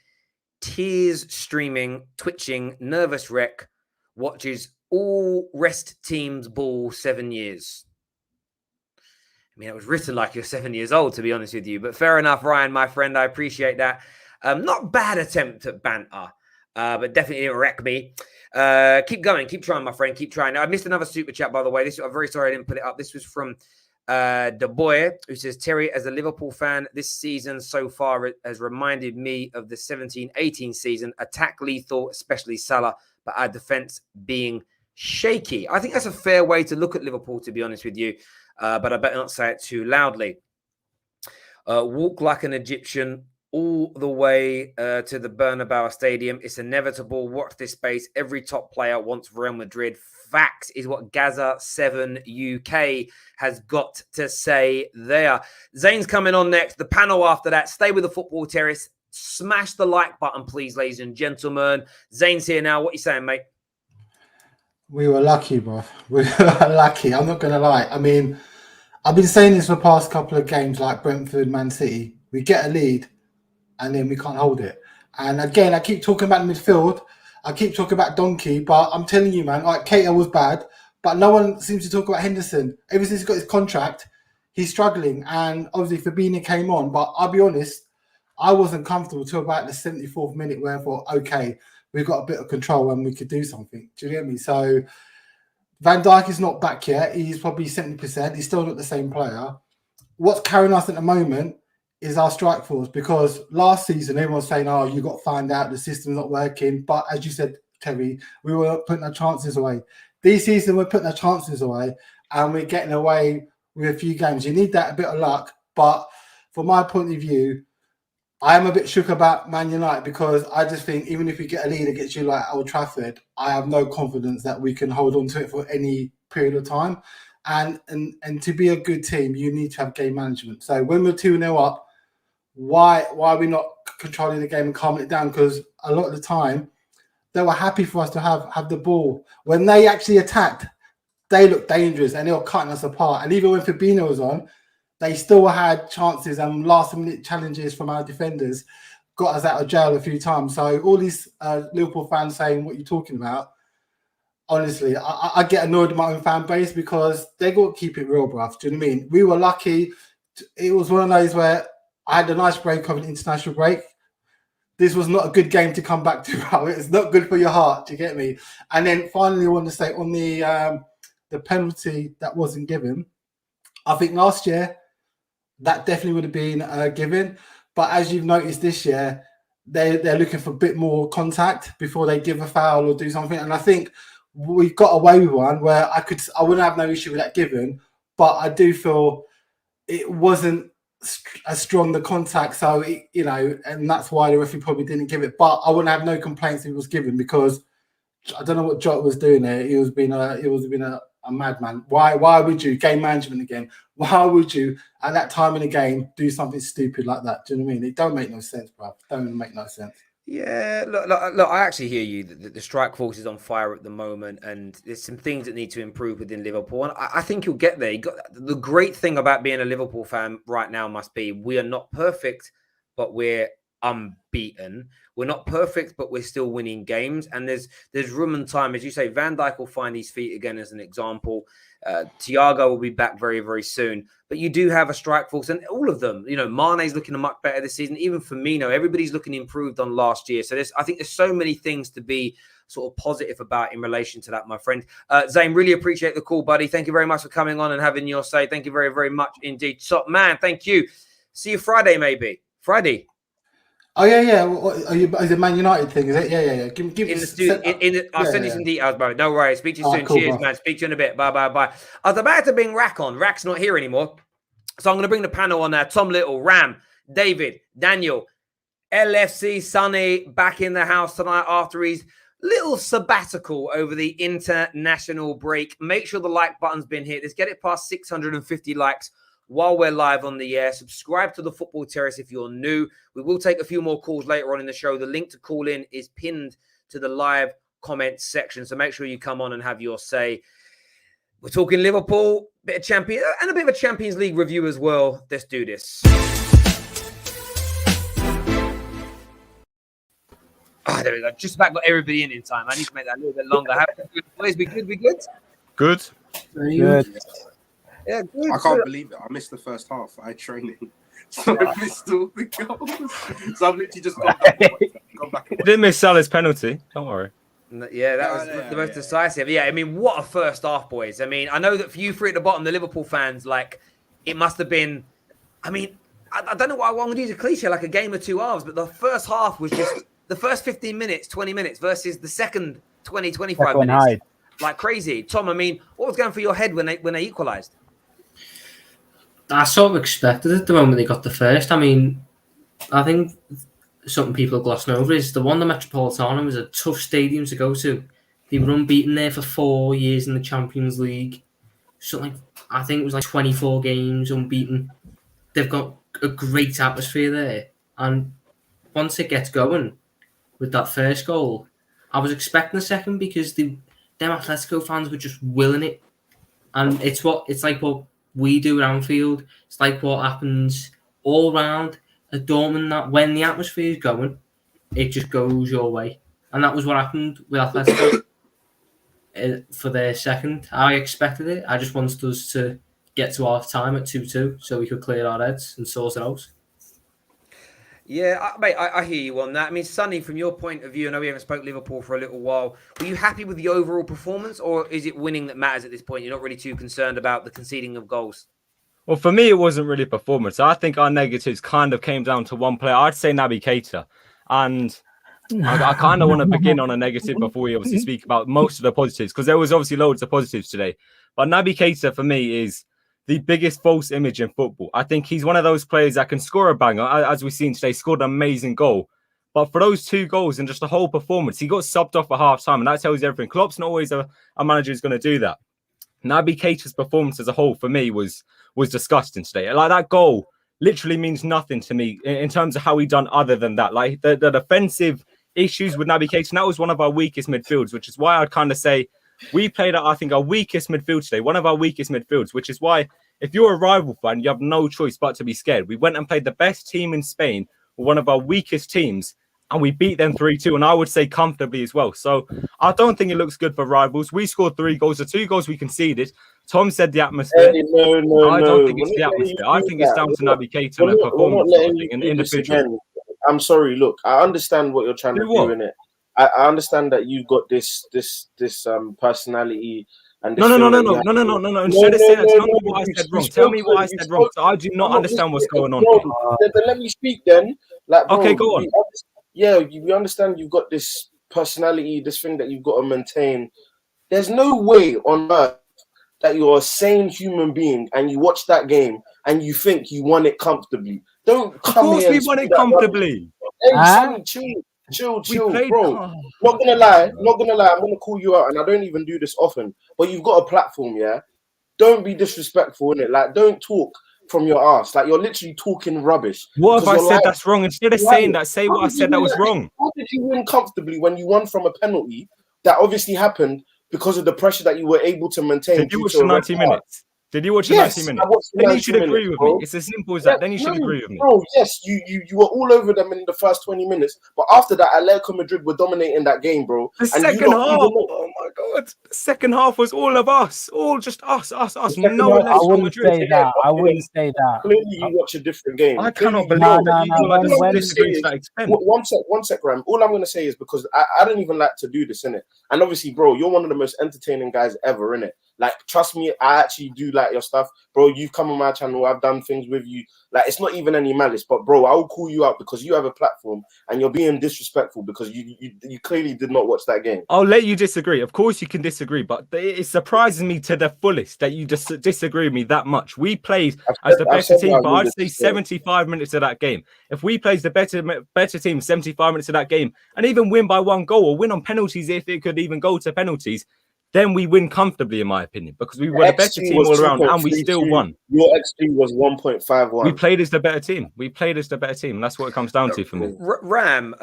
Tears streaming, twitching, nervous wreck, watches all rest teams ball 7 years. I mean, it was written like you're 7 years old, to be honest with you, but fair enough, Ryan, my friend. I appreciate that. Not bad attempt at banter, but definitely didn't wreck me. Keep going, keep trying, my friend, keep trying. Now, I missed another super chat, by the way. I'm very sorry I didn't put it up. This was from the boy who says, Terry, as a Liverpool fan, this season so far has reminded me of the 17-18 season. Attack lethal, especially Salah, but our defense being shaky. I think that's a fair way to look at Liverpool, to be honest with you, but I better not say it too loudly. Walk like an Egyptian all the way to the Bernabeu Stadium. It's inevitable. Watch this space. Every top player wants Real Madrid. Facts is what Gaza7 UK has got to say there. Zane's coming on next. The panel after that. Stay with the Football Terrace. Smash the like button, please, ladies and gentlemen. Zane's here now. What are you saying, mate? We were lucky, bro. We were lucky. I'm not going to lie. I mean, I've been saying this for the past couple of games, like Brentford, Man City. We get a lead, and then we can't hold it. And again, I keep talking about the midfield. I keep talking about Donkey, but I'm telling you, man, like Keita was bad, but no one seems to talk about Henderson. Ever since he got his contract, he's struggling. And obviously Fabinho came on, but I'll be honest, I wasn't comfortable till about the 74th minute where I thought, okay, we've got a bit of control and we could do something. Do you get me? So Van Dijk is not back yet. He's probably 70%. He's still not the same player. What's carrying us at the moment is our strike force, because last season everyone was saying, oh, you got to find out the system's not working. But as you said, Terry, we were putting our chances away. This season we're putting our chances away and we're getting away with a few games. You need that a bit of luck. But from my point of view, I'm a bit shook about Man United, because I just think even if we get a lead against you like Old Trafford, I have no confidence that we can hold on to it for any period of time. And to be a good team, you need to have game management. So when we're 2-0 up, why are we not controlling the game and calming it down? Because a lot of the time, they were happy for us to have the ball. When they actually attacked, they looked dangerous and they were cutting us apart. And even when Fabinho was on, they still had chances and last-minute challenges from our defenders, got us out of jail a few times. So all these Liverpool fans saying what you're talking about, honestly, I get annoyed with my own fan base, because they got to keep it real, bruv. Do you know what I mean? We were lucky. It was one of those where I had a nice break of an international break. this was not a good game to come back to, bro. It's not good for your heart. Do you get me? And then finally, I want to say on the penalty that wasn't given, I think last year that definitely would have been given. But as you've noticed this year, they're looking for a bit more contact before they give a foul or do something. And I think we got away with one where I wouldn't have no issue with that given, but I do feel it wasn't as strong the contact, so and that's why the referee probably didn't give it. But I wouldn't have no complaints if it was given, because I don't know what Jota was doing there. He was being a madman. Why would you, game management again? Why would you at that time in the game do something stupid like that? Do you know what I mean? It don't make no sense, bro. Don't make no sense. Yeah, look, I actually hear you. The strike force is on fire at the moment, and there's some things that need to improve within Liverpool. And I think you'll get there. The great thing about being a Liverpool fan right now must be we are not perfect, but we're unbeaten. We're not perfect, but we're still winning games. And there's room and time. As you say, Van Dijk will find his feet again as an example. Thiago will be back very, very soon. But you do have a strike force, and all of them, Mane's looking much better this season. Even Firmino, everybody's looking improved on last year. So I think there's so many things to be sort of positive about in relation to that, my friend. Zane, really appreciate the call, buddy. Thank you very much for coming on and having your say. Thank you very, very much indeed. Top man, thank you. See you Friday, maybe. Friday. Oh yeah. Is it Man United thing? Is it? Yeah. Give in the studio. I'll send you some details, bro. No worries. Speak to you soon. Cool, Cheers, bro. man. Speak to you in a bit. Bye. I was about to bring Rack on. Rack's not here anymore, so I'm going to bring the panel on now. Tom Little, Ram, David, Daniel, LFC, Sonny back in the house tonight after his little sabbatical over the international break. Make sure the like button's been hit. Let's get it past 650 likes. While we're live on the air, subscribe to the Football Terrace if you're new. We will take a few more calls later on in the show. The link to call in is pinned to the live comments section, so make sure you come on and have your say. We're talking Liverpool, a bit of a Champions League review as well. Let's do this. There we go. Just about got everybody in time. I need to make that a little bit longer. Boys, we good? Good. Good. Yeah, good. I can't believe it. I missed the first half. I had training. So I missed all the goals. So I've literally just gone back. You didn't miss Salah's penalty. Don't worry. Yeah, that was the most decisive. Yeah, I mean, what a first half, boys. I mean, I know that for you three at the bottom, the Liverpool fans, it must have been, I mean, I don't know why I want to use a cliche, like a game of two halves, but the first half was just the first 15 minutes, 20 minutes versus the second 20, 25 minutes. Like crazy. Tom, I mean, what was going through your head when they equalised? I sort of expected it the moment they got the first. I mean, I think something people are glossing over is the Wanda Metropolitano was a tough stadium to go to. They were unbeaten there for 4 years in the Champions League. I think it was 24 games unbeaten. They've got a great atmosphere there. And once it gets going with that first goal, I was expecting a second because them Atletico fans were just willing it. And it's like what we do at Anfield. It's like what happens all round at Dortmund, that when the atmosphere is going, it just goes your way. And that was what happened with Atletico for their second. I expected it. I just wanted us to get to half time at 2-2 so we could clear our heads and sort it out. Yeah, mate, I hear you on that. I mean, Sonny, from your point of view, I know we haven't spoke Liverpool for a little while. Were you happy with the overall performance, or is it winning that matters at this point? You're not really too concerned about the conceding of goals? Well, for me, it wasn't really performance. I think our negatives kind of came down to one player. I'd say Naby Keita. And I kind of want to begin on a negative before we obviously speak about most of the positives, because there was obviously loads of positives today. But Naby Keita, for me, is the biggest false image in football. I think he's one of those players that can score a banger. As we've seen today, scored an amazing goal. But for those 2 goals and just the whole performance, he got subbed off at half-time, and that tells you everything. Klopp's not always a manager who's going to do that. Naby Keita's performance as a whole, for me, was disgusting today. Like, that goal literally means nothing to me in terms of how he done other than that. Like, the defensive issues with Naby Keita, and that was one of our weakest midfields, which is why I'd kind of say we played at, I think, our weakest midfield today, one of our weakest midfields, which is why if you're a rival fan, you have no choice but to be scared. We went and played the best team in Spain, one of our weakest teams, and we beat them 3-2, and I would say comfortably as well. So I don't think it looks good for rivals. We scored 3 goals. The 2 goals we conceded. Tom said the atmosphere. No. I don't think it's the atmosphere. I think it's down to Naby Keita and a performance in individual. I'm sorry. Look, I understand what you're trying to do in it. I understand that you've got this personality and this No. thing that you have to- Instead of saying that, tell me what I you- said you wrong. Tell me spoke what I to- you said wrong. spoke- So I do not I'm understand what's listening. going on No, here. then let me speak then. Like, bro, Okay, go on. we understand you've got this personality, this thing that you've got to maintain. There's no way on earth that you're a sane human being and you watch that game and you think you won it comfortably. Don't Of come course here we and won speak it that rubbish. comfortably. Hey, Sonny, chill, played- bro. oh. Not gonna lie. I'm gonna call you out, and I don't even do this often. But you've got a platform, yeah. Don't be disrespectful, innit? Like, don't talk from your ass. Like, you're literally talking rubbish. What have I because you're said lying. that's wrong? Instead of You saying haven't. that, say How what I did you said that win was wrong. How did you win comfortably when you won from a penalty that obviously happened because of the pressure that you were able to maintain? Did you due watch to the a red 90 card? minutes? Did you watch the Yes, 90 I minutes? watched the Then you 90 should agree minutes, with bro. me. It's as simple as that. Then you should agree with me. Bro, yes, you were all over them in the first 20 minutes, but after that, Atletico Madrid were dominating that game, bro. The And you second lot, half, even though- oh my god! The second half was all of us, all just us. second No half- I Atletico wouldn't Madrid. say that. I wouldn't say that. Clearly, you watch a different game. I cannot Clearly, believe No, that you no, lot when- just when- disagree to that extent. One sec, Ram. All I'm gonna say is because I don't even like to do this, innit? And obviously, bro, you're one of the most entertaining guys ever, innit? Like, trust me, I actually do like your stuff, bro. You've come on my channel, I've done things with you. Like, it's not even any malice, but bro, I will call you out because you have a platform and you're being disrespectful because you clearly did not watch that game. I'll let you disagree. Of course, you can disagree, but it surprises me to the fullest that you just disagree with me that much. We played as the better team, but I'd say 75 minutes of that game. If we played the better team 75 minutes of that game and even win by 1 goal or win on penalties, if it could even go to penalties, then we win comfortably, in my opinion, because we were the better team all around and we still won. Your XG was 1.51. We played as the better team. And that's what it comes down to for me. Ram,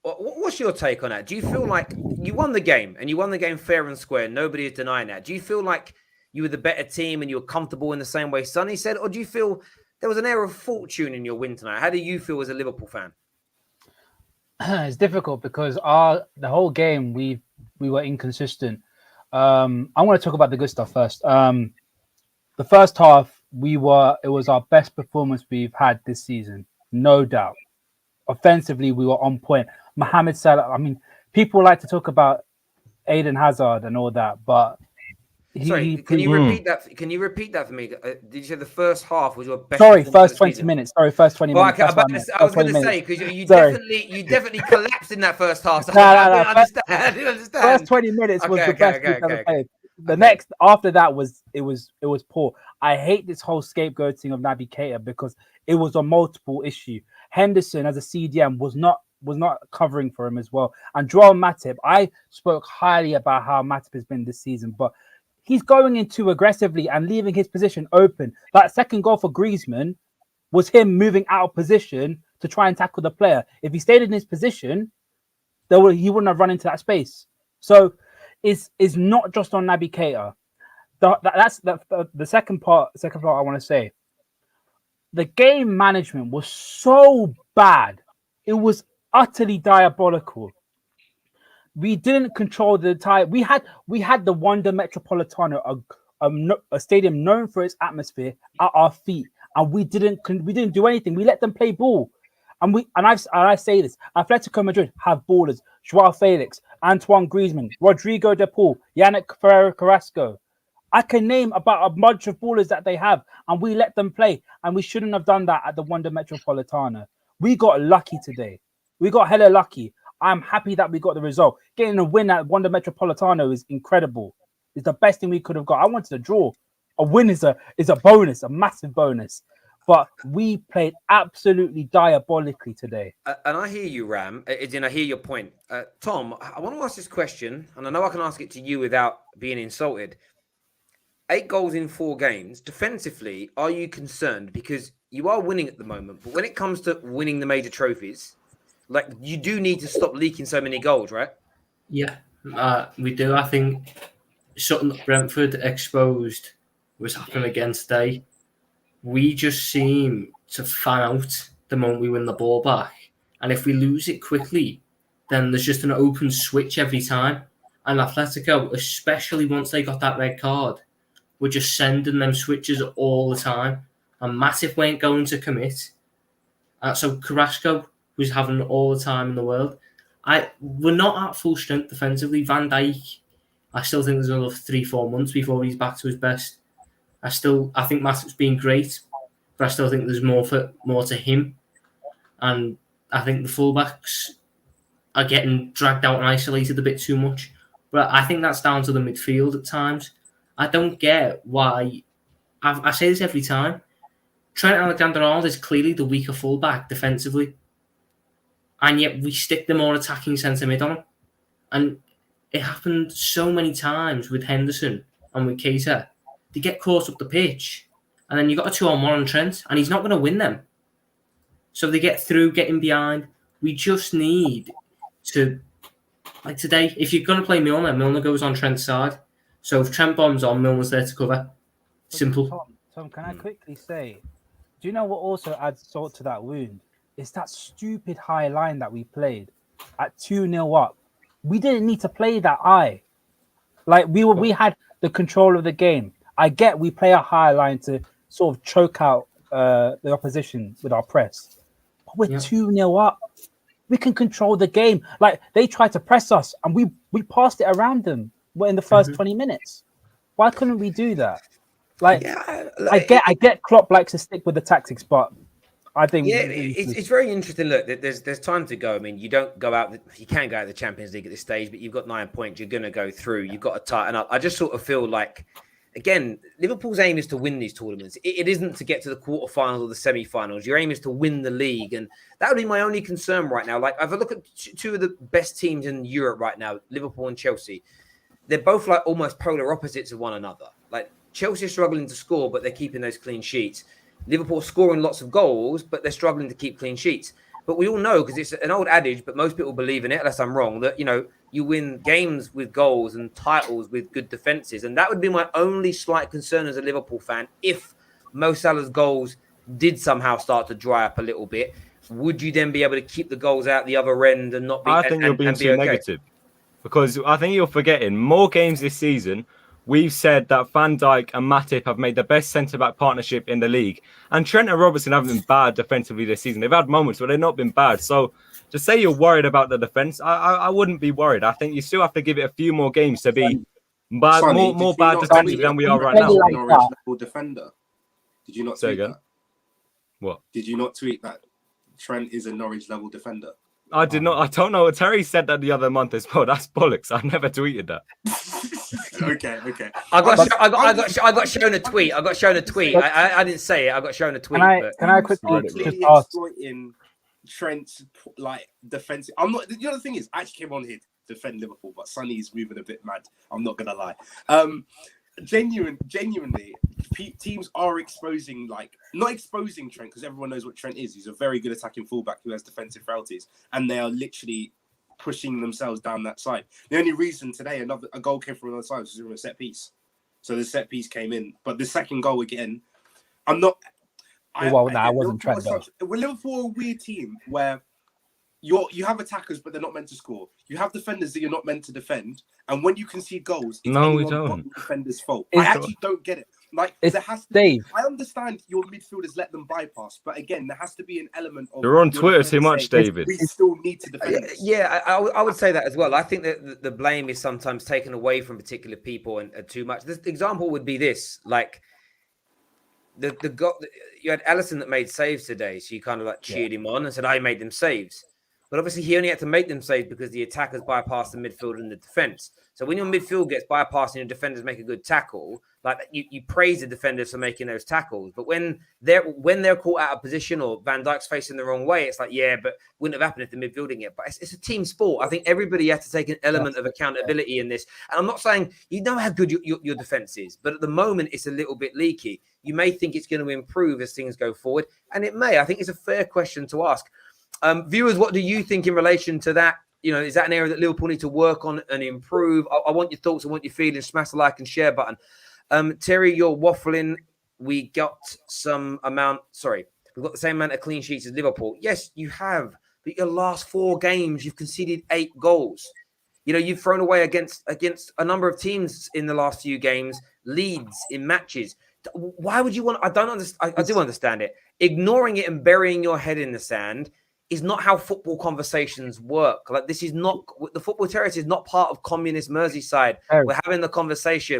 what's your take on that? Do you feel like you won the game and you won the game fair and square? Nobody is denying that. Do you feel like you were the better team and you were comfortable in the same way Sonny said? Or do you feel there was an air of fortune in your win tonight? How do you feel as a Liverpool fan? It's difficult because the whole game we were inconsistent. I want to talk about the good stuff first. The first half it was our best performance we've had this season, no doubt. Offensively, we were on point. Mohamed Salah. I mean, people like to talk about Eden Hazard and all that, but can you repeat that? Can you repeat that for me? Did you say the first half was your best? First 20 minutes. First 20 minutes. I was going to say because you definitely collapsed in that first half. So I didn't understand. First 20 minutes was the best we've ever played. The next after that was poor. I hate this whole scapegoating of Naby Keita because it was a multiple issue. Henderson as a CDM was not covering for him as well. And Joel Matip, I spoke highly about how Matip has been this season, but he's going in too aggressively and leaving his position open. That second goal for Griezmann was him moving out of position to try and tackle the player. If he stayed in his position, he wouldn't have run into that space. So it's not just on Naby Keita. That's the second part I want to say. The game management was so bad. It was utterly diabolical. We didn't control the entire. We had the Wanda Metropolitano, a stadium known for its atmosphere, at our feet, and we didn't do anything. We let them play ball, and I say this: Atletico Madrid have ballers: Joao Felix, Antoine Griezmann, Rodrigo De Paul, Yannick Carrasco. I can name about a bunch of ballers that they have, and we let them play, and we shouldn't have done that at the Wanda Metropolitano. We got lucky today. We got hella lucky. I'm happy that we got the result. Getting a win at Wanda Metropolitano is incredible. It's the best thing we could have got. I wanted a draw. A win is a bonus, a massive bonus. But we played absolutely diabolically today. And I hear you, Ram. I hear your point. Tom, I want to ask this question, and I know I can ask it to you without being insulted. 8 goals in 4 games. Defensively, are you concerned? Because you are winning at the moment. But when it comes to winning the major trophies, like, you do need to stop leaking so many goals, right? Yeah, we do. I think something Brentford exposed was happening again today. We just seem to fan out the moment we win the ball back. And if we lose it quickly, then there's just an open switch every time. And Atletico, especially once they got that red card, were just sending them switches all the time. And Matip weren't going to commit. So Carrasco who's having all the time in the world. We're not at full strength defensively. Van Dijk, I still think there's another 3-4 months before he's back to his best. I think Matip's been great, but I still think there's more to him. And I think the fullbacks are getting dragged out and isolated a bit too much. But I think that's down to the midfield at times. I don't get why. I say this every time. Trent Alexander-Arnold is clearly the weaker fullback defensively, and yet we stick the more attacking centre mid on him. And it happened so many times with Henderson and with Keita. They get caught up the pitch, and then you've got a 2-on-1 on Trent, and he's not going to win them. So they get through, getting behind. We just need to, like today, if you're going to play Milner goes on Trent's side. So if Trent bombs on, Milner's there to cover. Simple. Tom, can I quickly say, do you know what also adds salt to that wound? It's that stupid high line that we played at 2-0 up. We didn't need to play that high. Like we had the control of the game. I get we play a high line to sort of choke out the opposition with our press. But we're 2-0 up. We can control the game. Like they tried to press us and we passed it around them in the first 20 minutes. Why couldn't we do that? Like, I get Klopp likes to stick with the tactics, but I think it's very interesting. Look, there's time to go. I mean, you don't go out. You can't go out of the Champions League at this stage, but you've got 9 points. You're going to go through. You've got to tighten up. I just sort of feel like, again, Liverpool's aim is to win these tournaments. It isn't to get to the quarterfinals or the semi-finals. Your aim is to win the league, and that would be my only concern right now. Like, if I look at two of the best teams in Europe right now, Liverpool and Chelsea, they're both like almost polar opposites of one another. Like Chelsea are struggling to score, but they're keeping those clean sheets. Liverpool scoring lots of goals, but they're struggling to keep clean sheets. But we all know, because it's an old adage, but most people believe in it, unless I'm wrong, that, you win games with goals and titles with good defenses. And that would be my only slight concern as a Liverpool fan. If Mo Salah's goals did somehow start to dry up a little bit, would you then be able to keep the goals out the other end and not be... I think you're being too negative. Because I think you're forgetting more games this season. We've said that Van Dijk and Matip have made the best centre-back partnership in the league. And Trent and Robertson haven't been bad defensively this season. They've had moments, but they've not been bad. So to say you're worried about the defence, I wouldn't be worried. I think you still have to give it a few more games to be bad, Sonny, more bad defensively than we are right now. Norwich level defender. Did you not tweet that? What? Did you not tweet that Trent is a Norwich level defender? I did not. I don't know. Terry said that the other month as well. That's bollocks. I never tweeted that. Okay. I got shown a tweet. I didn't say it. I got shown a tweet. Can I quickly just ask? Exploiting Trent's defensive. I'm not. The other thing is, I actually came on here to defend Liverpool, but Sonny's moving a bit mad. I'm not gonna lie. Genuinely, teams are exposing, not exposing Trent, because everyone knows what Trent is. He's a very good attacking fullback who has defensive frailties, and they are literally pushing themselves down that side. The only reason today a goal came from another side was from a set piece. So the set piece came in, but the second goal again, I'm not. I wasn't trying to. Well, Liverpool are a weird team where you have attackers, but they're not meant to score. You have defenders that you're not meant to defend, and when you concede goals, it's we don't. The defender's fault. I actually don't get it. There has to Dave. I understand your midfielders let them bypass, but again, there has to be an element of. You're on Twitter too much, David. We still need to defend. Yeah, I would say that as well. I think that the blame is sometimes taken away from particular people and too much. The example would be this: like you had Alisson that made saves today, so you kind of cheered him on and said, "I made them saves." But obviously, he only had to make them saves because the attackers bypassed the midfield and the defense. So when your midfield gets bypassed and your defenders make a good tackle, you praise the defenders for making those tackles. But when they're caught out of position or Van Dijk's facing the wrong way, it's but wouldn't have happened if the midfield didn't get. But it's a team sport. I think everybody has to take an element of accountability in this. And I'm not saying you know how good your defense is, but at the moment it's a little bit leaky. You may think it's going to improve as things go forward, and it may. I think it's a fair question to ask. Viewers, what do you think in relation to that? Is that an area that Liverpool need to work on and improve? I want your thoughts. I want your feelings. Smash the like and share button. Terry, you're waffling. We've got the same amount of clean sheets as Liverpool. Yes, you have. But your last 4 games, you've conceded 8 goals. You've thrown away against a number of teams in the last few games, leads in matches. Why would you want? I don't understand. I do understand it. Ignoring it and burying your head in the sand is not how football conversations work. Like, this is not, the football terrace is not part of communist Merseyside. Harry. We're having the conversation.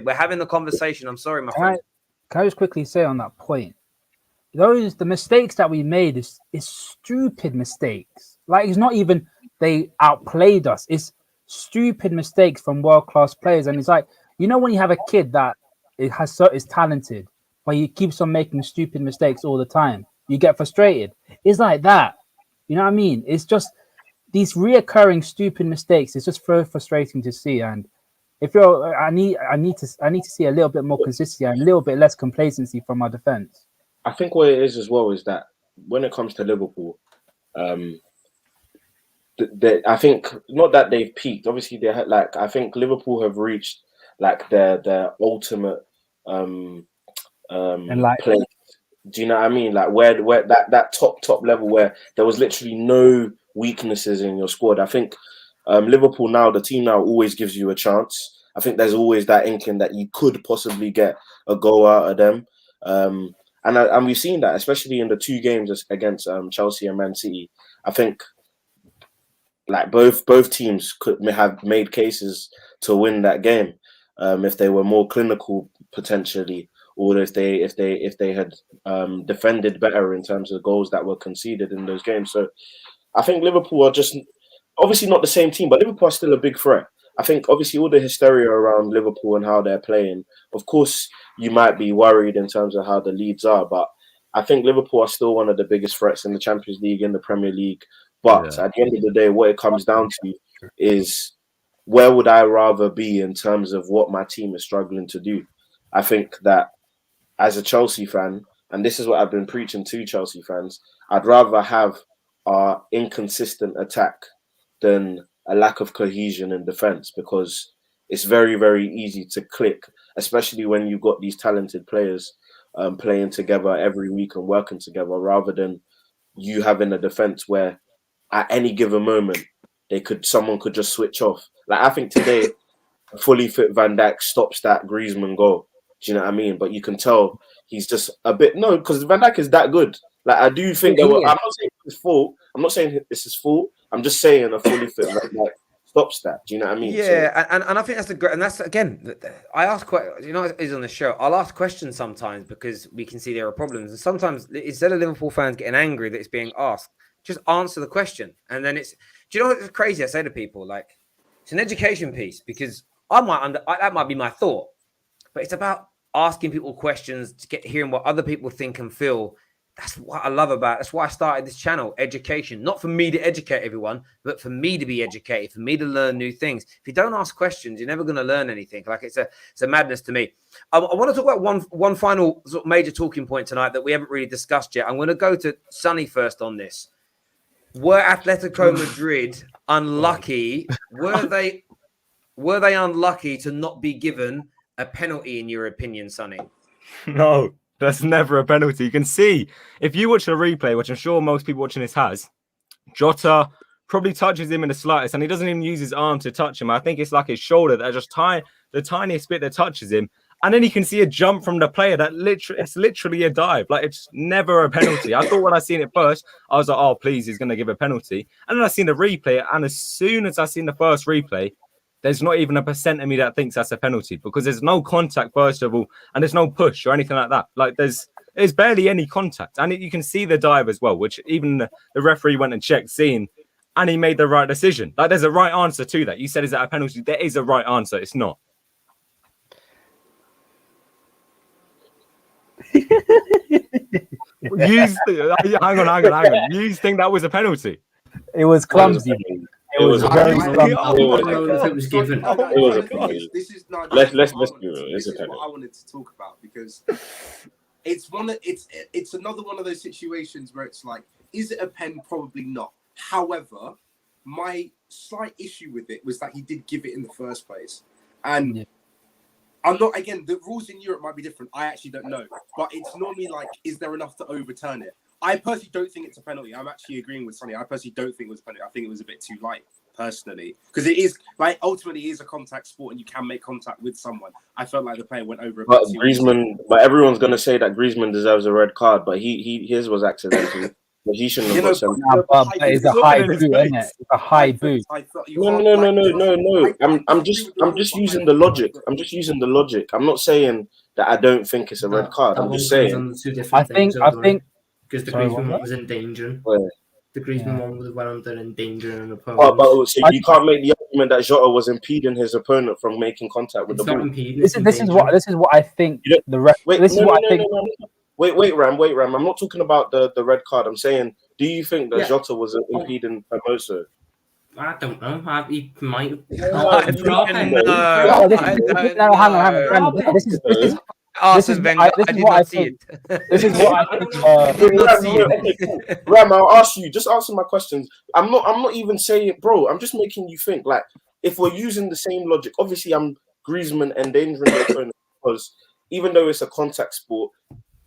I'm sorry, my friend. Can I just quickly say on that point? The mistakes that we made is stupid mistakes. Like, it's not even they outplayed us. It's stupid mistakes from world-class players. And it's like, you know, when you have a kid that is talented, but he keeps on making stupid mistakes all the time, you get frustrated. It's like that. You know what I mean? It's just these reoccurring stupid mistakes. It's just very frustrating to see. And if I need to see a little bit more consistency and a little bit less complacency from our defense. I think what it is as well is that when it comes to Liverpool, I think not that they've peaked. Obviously, they had, like, I think Liverpool have reached like their ultimate and like, place. Do you know what I mean? Like where that top level where there was literally no weaknesses in your squad. I think Liverpool now, the team now always gives you a chance. I think there's always that inkling that you could possibly get a goal out of them. And we've seen that, especially in the 2 games against Chelsea and Man City. I think like both teams could have made cases to win that game if they were more clinical potentially, or if they had defended better in terms of goals that were conceded in those games. So I think Liverpool are just obviously not the same team, but Liverpool are still a big threat. I think obviously all the hysteria around Liverpool and how they're playing, of course, you might be worried in terms of how the leads are, but I think Liverpool are still one of the biggest threats in the Champions League, in the Premier League. But at the end of the day, what it comes down to is, where would I rather be in terms of what my team is struggling to do? I think that as a Chelsea fan, and this is what I've been preaching to Chelsea fans, I'd rather have our inconsistent attack than a lack of cohesion in defense, because it's very, very easy to click, especially when you've got these talented players playing together every week and working together, rather than you having a defense where at any given moment someone could just switch off. Like, I think today, a fully fit Van Dijk stops that Griezmann goal. Do you know what I mean? But you can tell he's just a bit, no, because Van Dijk is that good. Like, I do think I'm not saying it's his fault. I'm not saying it's his fault. I'm just saying a fully fit Van Dijk stops that. Do you know what I mean? Yeah, so, and I think that's the great, and that's, again, I ask quite, you know, is on the show, I'll ask questions sometimes because we can see there are problems, and sometimes instead of Liverpool fans getting angry that it's being asked, just answer the question. And then do you know what's crazy? I say to people, like, it's an education piece, because that might be my thought, but it's about asking people questions to hearing what other people think and feel. That's what I love about it. That's why I started this channel, education. Not for me to educate everyone, but for me to be educated, for me to learn new things. If you don't ask questions, you're never going to learn anything. Like, it's a madness to me. I want to talk about one final sort of major talking point tonight that we haven't really discussed yet. I'm going to go to Sonny first on this. Were Atletico Madrid unlucky? Were they unlucky to not be given a penalty, in your opinion, Sonny? No, that's never a penalty. You can see, if you watch a replay, which I'm sure most people watching this has, Jota probably touches him in the slightest, and he doesn't even use his arm to touch him. I think it's like his shoulder that just the tiniest bit that touches him. And then you can see a jump from the player that it's literally a dive. Like, it's never a penalty. I thought when I seen it first, I was like, oh, please, he's going to give a penalty. And then I seen the replay, and as soon as I seen the first replay, there's not even a % of me that thinks that's a penalty, because there's no contact, first of all, and there's no push or anything like that. Like, there's barely any contact. And you can see the dive as well, which even the referee went and checked, seeing, and he made the right decision. Like, there's a right answer to that. You said, is that a penalty? There is a right answer. It's not. Hang on. You think that was a penalty? It was clumsy. It was very clumsy. It was given. This is not. Let's be real. This is what I wanted to talk about, because it's another one of those situations where it's like, is it a pen? Probably not. However, my slight issue with it was that he did give it in the first place, and. Yeah. I'm not, again, the rules in Europe might be different. I actually don't know. But it's normally like, is there enough to overturn it? I personally don't think it's a penalty. I'm actually agreeing with Sonny. I personally don't think it was a penalty. I think it was a bit too light, personally. Because it is, like, ultimately it is a contact sport and you can make contact with someone. I felt like the player went over a bit too Griezmann, but everyone's going to say that Griezmann deserves a red card, but his was accidental. But he shouldn't You have know, got sent. Nah, but it's a high boot, isn't it? It's a high boot. No. I'm just using the logic. I'm just using the logic. I'm not saying that I don't think it's a red card. I'm just saying. Two different things. I think because the Sorry, Griezmann what? one was endangering. Where? The Griezmann Yeah. one was well under endangering an opponent. Oh, but so you can't make the argument that Jota was impeding his opponent from making contact with It's the not ball. impeding. This is what I think. You don't- The ref. Wait, This is no, what no, I think. no, no, no. Wait, Ram. I'm not talking about the red card. I'm saying, do you think that Yeah. Jota was impeding Hermoso? I don't know. He might have. I don't know. No, I don't no, hang on. know. This is Arsene Wenger, I did not see it. This is what I think. I did not see it. Ram, I'll ask you. Just answer my questions. I'm not even saying, bro. I'm just making you think. Like, if we're using the same logic, obviously, I'm Griezmann endangering the opponent because even though it's a contact sport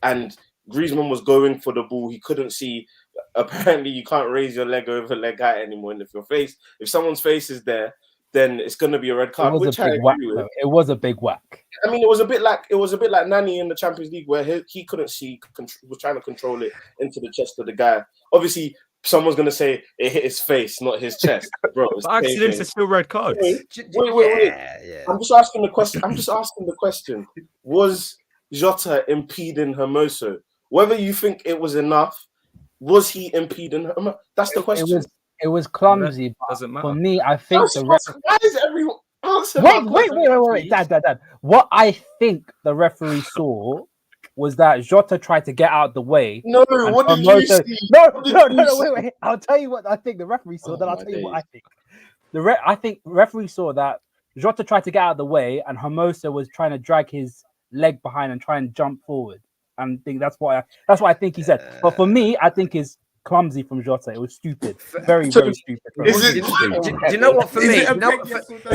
and Griezmann was going for the ball, he couldn't see. Apparently, you can't raise your leg over leg height anymore. And if someone's face is there, then it's going to be a red card. It was Which a I big whack. agree with. Though. It was a big whack. I mean, it was a bit like Nani in the Champions League where he couldn't see, was trying to control it into the chest of the guy. Obviously, someone's going to say it hit his face, not his chest. Bro, it's But accidents are still red cards. Wait. Yeah. I'm just asking the question. Was Jota impeding Hermoso? Whether you think it was enough, was he impeding Hermoso? That's the question. It was clumsy. But Doesn't matter. for me, I think the ref. Why is everyone answer my question, Wait, Dad. What I think the referee saw was that Jota tried to get out the way. No, what did you see? No, wait. I'll tell you what I think the referee saw. Then I'll tell you what I think. I think the referee saw that Jota tried to get out of the way, and Hermoso was trying to drag his leg behind and try and jump forward. And I think that's what I think he said. But for me, I think it's clumsy from Jota. It was stupid, very stupid. Do you know what? For me, I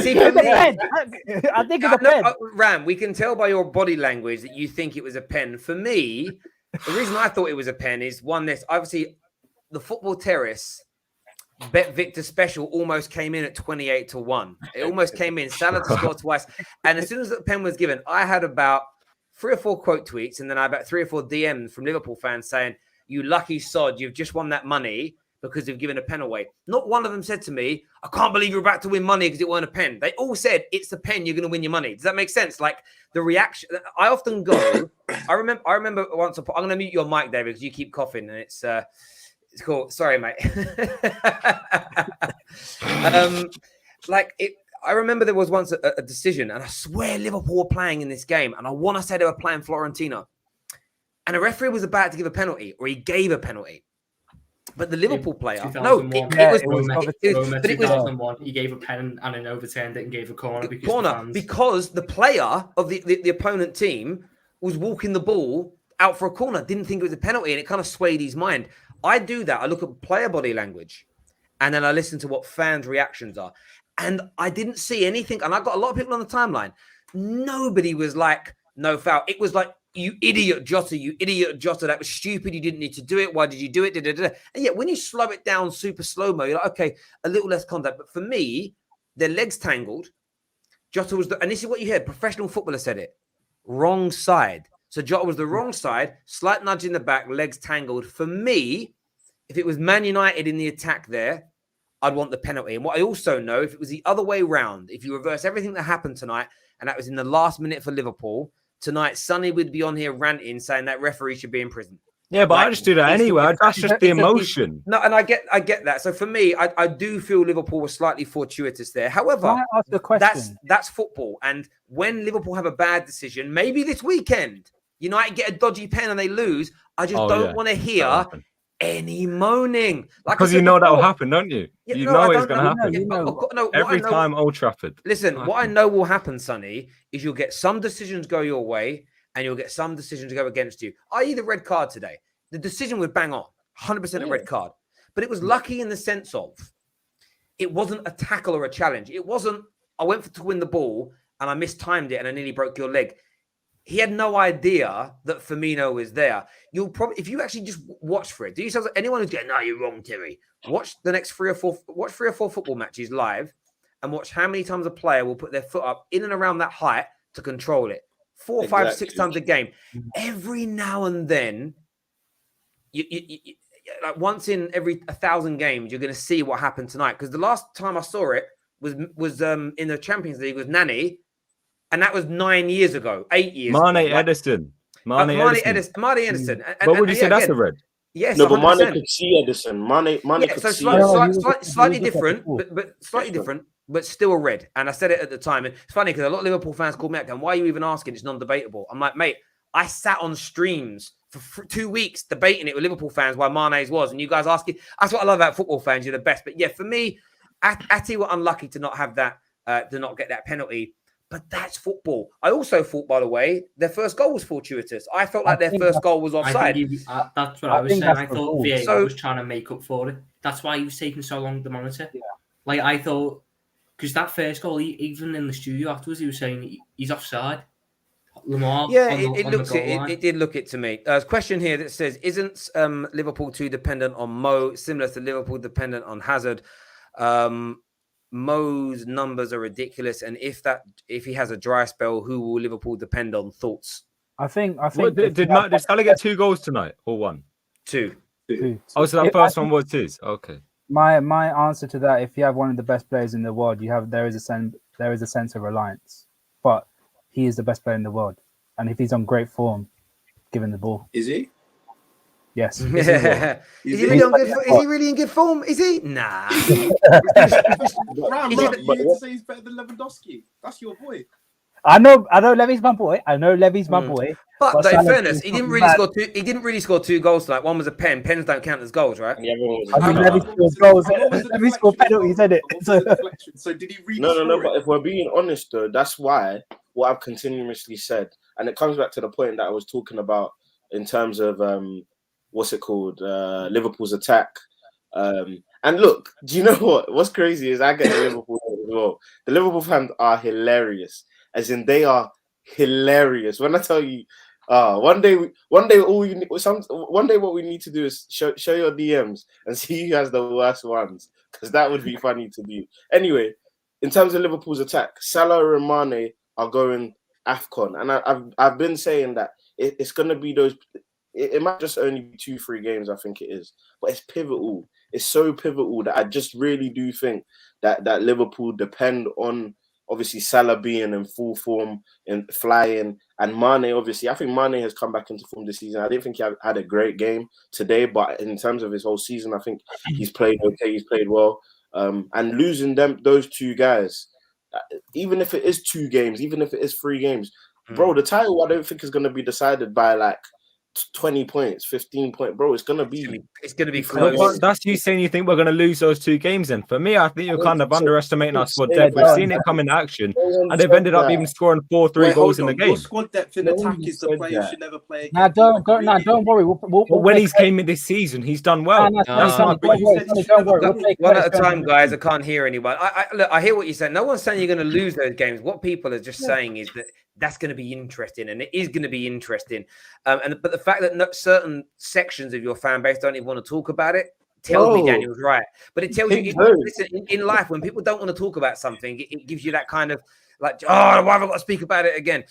think it's a pen. Ram, we can tell by your body language that you think it was a pen. For me, the reason I thought it was a pen is obviously the Football Terrace Bet Victor special almost came in at 28-1. It almost came in. Salah to score twice, and as soon as the pen was given, I had about 3 or 4 quote tweets, and then I about 3 or 4 DMs from Liverpool fans saying, "You lucky sod, you've just won that money because you've given a pen away." Not one of them said to me, "I can't believe you're about to win money because it weren't a pen." They all said, "It's the pen, you're going to win your money." Does that make sense? Like the reaction. I often go. I remember once. I'm going to mute your mic, David, because you keep coughing, and it's cool. Sorry, mate. I remember there was once a decision, and I swear Liverpool were playing in this game, and I want to say they were playing Fiorentina. And a referee was about to give a penalty, or he gave a penalty. But the Liverpool player, no, it was 2001. He gave a pen and then overturned it and gave a corner because the player of the opponent team was walking the ball out for a corner, didn't think it was a penalty, and it kind of swayed his mind. I do that. I look at player body language, and then I listen to what fans' reactions are. And I didn't see anything. And I got a lot of people on the timeline. Nobody was like, "No foul." It was like, "You idiot, Jota, that was stupid. You didn't need to do it. Why did you do it?" And yet when you slow it down super slow-mo, you're like, okay, a little less contact. But for me, their legs tangled. Jota was and this is what you heard. Professional footballer said it. Wrong side. So Jota was the wrong side, slight nudge in the back, legs tangled. For me, if it was Man United in the attack there, I'd want the penalty. And what I also know, if it was the other way round, if you reverse everything that happened tonight, and that was in the last minute for Liverpool, tonight, Sonny would be on here ranting, saying that referee should be in prison. Yeah, but I just do that anyway. That's just the emotion. No, and I get that. So for me, I do feel Liverpool was slightly fortuitous there. However, that's football. And when Liverpool have a bad decision, maybe this weekend, United get a dodgy pen and they lose, I just don't want to hear any moaning. Because that will happen, don't you? You know it's going to happen. Every time Old Trafford. Listen, what I know will happen, Sonny, is you'll get some decisions go your way and you'll get some decisions go against you. I.e. the red card today. The decision was bang on, 100% a red card. But it was lucky in the sense of it wasn't a tackle or a challenge. It wasn't, I went to win the ball and I mistimed it and I nearly broke your leg. He had no idea that Firmino was there. You'll probably, if you actually just watch for it, do yourself, anyone who's going, "No, you're wrong, Terry." Watch the next 3 or 4 football matches live and watch how many times a player will put their foot up in and around that height to control it. 4, 5, 6 times a game. Every now and then, like once in every 1,000 games, you're going to see what happened tonight. Because the last time I saw it was in the Champions League with Nani, and that was 9 years ago, 8 years Mane ago. Right? Edison. Mane Edison. But would you say that's a red? Yes, No, but 100%. Mane could see Edison. Mane Yeah, could so see. slightly different, but slightly different, but still a red. And I said it at the time. And it's funny because a lot of Liverpool fans called me up and why are you even asking? It's non-debatable. I'm like, mate, I sat on streams for 2 weeks debating it with Liverpool fans why Mane's was. And you guys asking, that's what I love about football fans. You're the best. But yeah, for me, Ati were unlucky to not have that, to not get that penalty. But that's football. I also thought, by the way, their first goal was fortuitous. I felt like their first goal was offside. That's what I was saying. I thought VAR was trying to make up for it. That's why he was taking so long to monitor. Yeah. Like, I thought, because that first goal, even in the studio afterwards, he was saying he's offside. Lamar, it did look it to me. There's a question here that says, isn't Liverpool too dependent on Mo, similar to Liverpool dependent on Hazard? Mo's numbers are ridiculous, and if he has a dry spell, who will Liverpool depend on? Thoughts? I think. Did Salah get 2 goals tonight or 1? 2. Oh, so that first one was his. Okay. My answer to that: if you have one of the best players in the world, there is a sense of reliance. But he is the best player in the world, and if he's on great form, give him the ball. Is he? Yes. Is he really in good form? Is he? Nah. You need to say he's better than Lewandowski. That's your boy. I know Levy's my boy. But in fairness, he didn't really score 2 goals tonight. One was a pen. Pens don't count as goals, right? Levy scored goals. Levy scored penalties, isn't it? So did he read? No. But if we're being honest, though, that's why what I've continuously said, and it comes back to the point that I was talking about in terms of what's it called? Liverpool's attack. And look, do you know what? What's crazy is I get the Liverpool as well. The Liverpool fans are hilarious, as in they are hilarious. When I tell you, one day what we need to do is show your DMs and see who has the worst ones, because that would be funny to do. Anyway, in terms of Liverpool's attack, Salah and Mane are going AFCON, and I've been saying that it's going to be those. It might just only be 2-3 games, I think it is, but it's pivotal. It's so pivotal that I just really do think that Liverpool depend on obviously Salah being in full form and flying, and Mane. Obviously, I think Mane has come back into form this season. I didn't think he had a great game today, but in terms of his whole season, I think he's played okay. He's played well, and losing those 2 guys, even if it is 2 games, even if it is 3 games, bro, the title I don't think is going to be decided by like 20 points, 15 points, bro. It's gonna be close. That's you saying you think we're gonna lose those 2 games then. For me, I think you're kind of underestimating our squad depth. We've seen it come in action, and they've ended up even scoring 4-3 goals in the game. Your squad depth in attack is the player should never play again. Nah, don't worry. But when he's came in this season, he's done well. Don't worry. One at a time, guys. I can't hear anyone. Look, I hear what you're saying. No one's saying you're going to lose those games. What people are just saying is that that's going to be interesting, and it is going to be interesting. But the fact that certain sections of your fan base don't even want to talk about it tells me Daniel's right. But it tells you, listen, in life, when people don't want to talk about something, it gives you that kind of like, why have I got to speak about it again?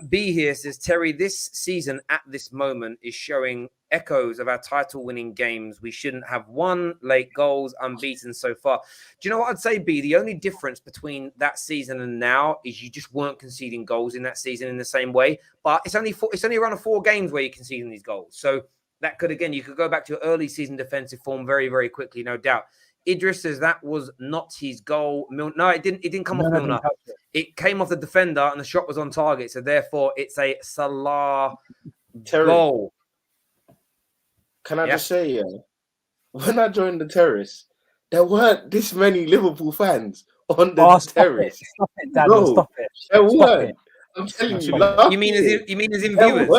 B here says, Terry, this season at this moment is showing echoes of our title-winning games. We shouldn't have 1 late goals, unbeaten so far. Do you know what I'd say, B? The only difference between that season and now is you just weren't conceding goals in that season in the same way. But it's only around 4 games where you're conceding these goals. So that could, again, you could go back to your early season defensive form very, very quickly, no doubt. Idris says that was not his goal. No, it didn't come off Milner. It came off the defender and the shot was on target. So therefore, it's a Salah goal. Can I just say, when I joined the terrace, there weren't this many Liverpool fans on the terrace. Stop it, Daniel. Stop it. There weren't. I'm telling you. You mean as in viewers?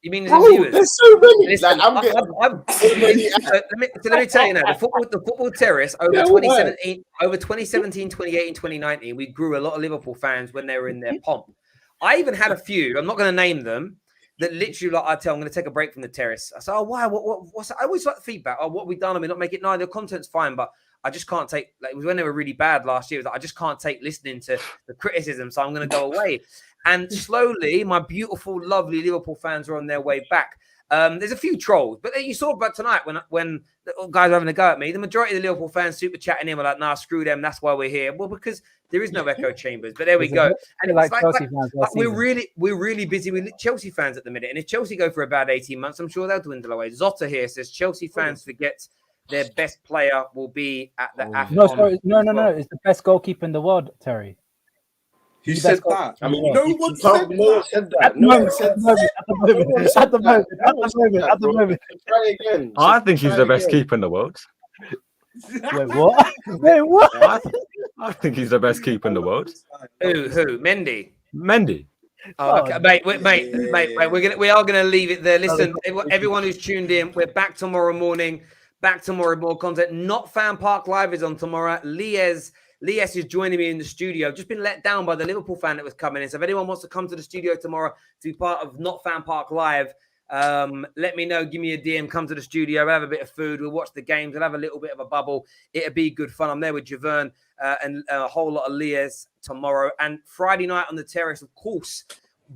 You mean as in viewers? There's so many. Listen, let me tell you now, the football terrace over 2017, 2018, 2019, we grew a lot of Liverpool fans when they were in their pomp. I even had a few. I'm not going to name them. That literally, like I tell, I'm going to take a break from the terrace. I say, why? What's that? I always like the feedback. What have we done? I mean, not make it. No, the content's fine, but I just can't take. Like, it was when they were really bad last year. It was like, I just can't take listening to the criticism, so I'm going to go away. And slowly, my beautiful, lovely Liverpool fans are on their way back. There's a few trolls, but then you saw about tonight when the guys were having a go at me, the majority of the Liverpool fans super chatting in were like, nah, screw them. That's why we're here. Well, because there is no echo chambers, but there we go. And it's like we're really busy with Chelsea fans at the minute. And if Chelsea go for about 18 months, I'm sure they'll dwindle away. Zotta here says Chelsea fans forget their best player will be at the AFCON. No, sorry, no. It's the best goalkeeper in the world, Terry. Who said that? I mean, no one said that. At the moment. Try again. I think he's the best keeper in the world. Wait, what? Wait, what? I think he's the best keeper in the world. Who? Mendy. Mendy. Oh, okay. Mate. We are gonna leave it there. Listen, everyone who's tuned in, we're back tomorrow morning. Back tomorrow, more content. Not Fan Park Live is on tomorrow. Lies is joining me in the studio. I've just been let down by the Liverpool fan that was coming in. So if anyone wants to come to the studio tomorrow to be part of Not Fan Park Live, let me know. Give me a DM. Come to the studio. We'll have a bit of food. We'll watch the games. We'll have a little bit of a bubble. It'll be good fun. I'm there with Javern and a whole lot of Lias tomorrow. And Friday night on the terrace, of course,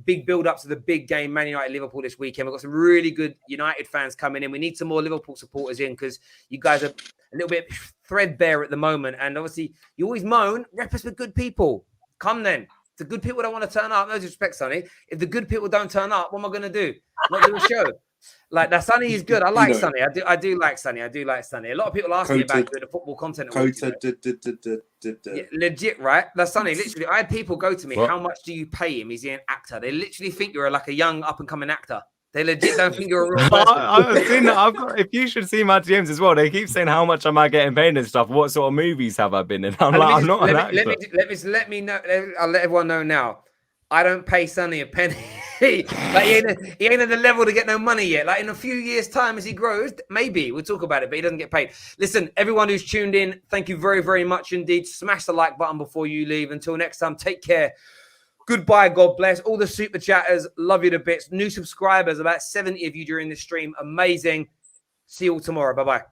big build-up to the big game, Man United Liverpool this weekend. We've got some really good United fans coming in. We need some more Liverpool supporters in because you guys are a little bit threadbare at the moment. And obviously, you always moan, rep us with good people. Come then. The good people don't want to turn up. No disrespect, Sonny. If the good people don't turn up, what am I going to do? Not do a show. Like, that Sonny is good. I like Sonny. I do like Sonny. A lot of people ask me about the football content. Yeah, legit, right? That's Sonny. Literally, I had people go to me, how much do you pay him? Is he an actor? They literally think you're like a young up-and-coming actor. They legit don't think you're a real person. I've seen that. If you should see my DMs as well, they keep saying how much am I getting paid and stuff. What sort of movies have I been in? I'm not an actor. Let me know. I'll let everyone know now. I don't pay Sonny a penny. Like he ain't at the level to get no money yet. Like in a few years' time, as he grows, maybe we'll talk about it. But he doesn't get paid. Listen, everyone who's tuned in, thank you very, very much indeed. Smash the like button before you leave. Until next time, take care. Goodbye. God bless. All the super chatters, love you to bits. New subscribers, about 70 of you during this stream. Amazing. See you all tomorrow. Bye bye.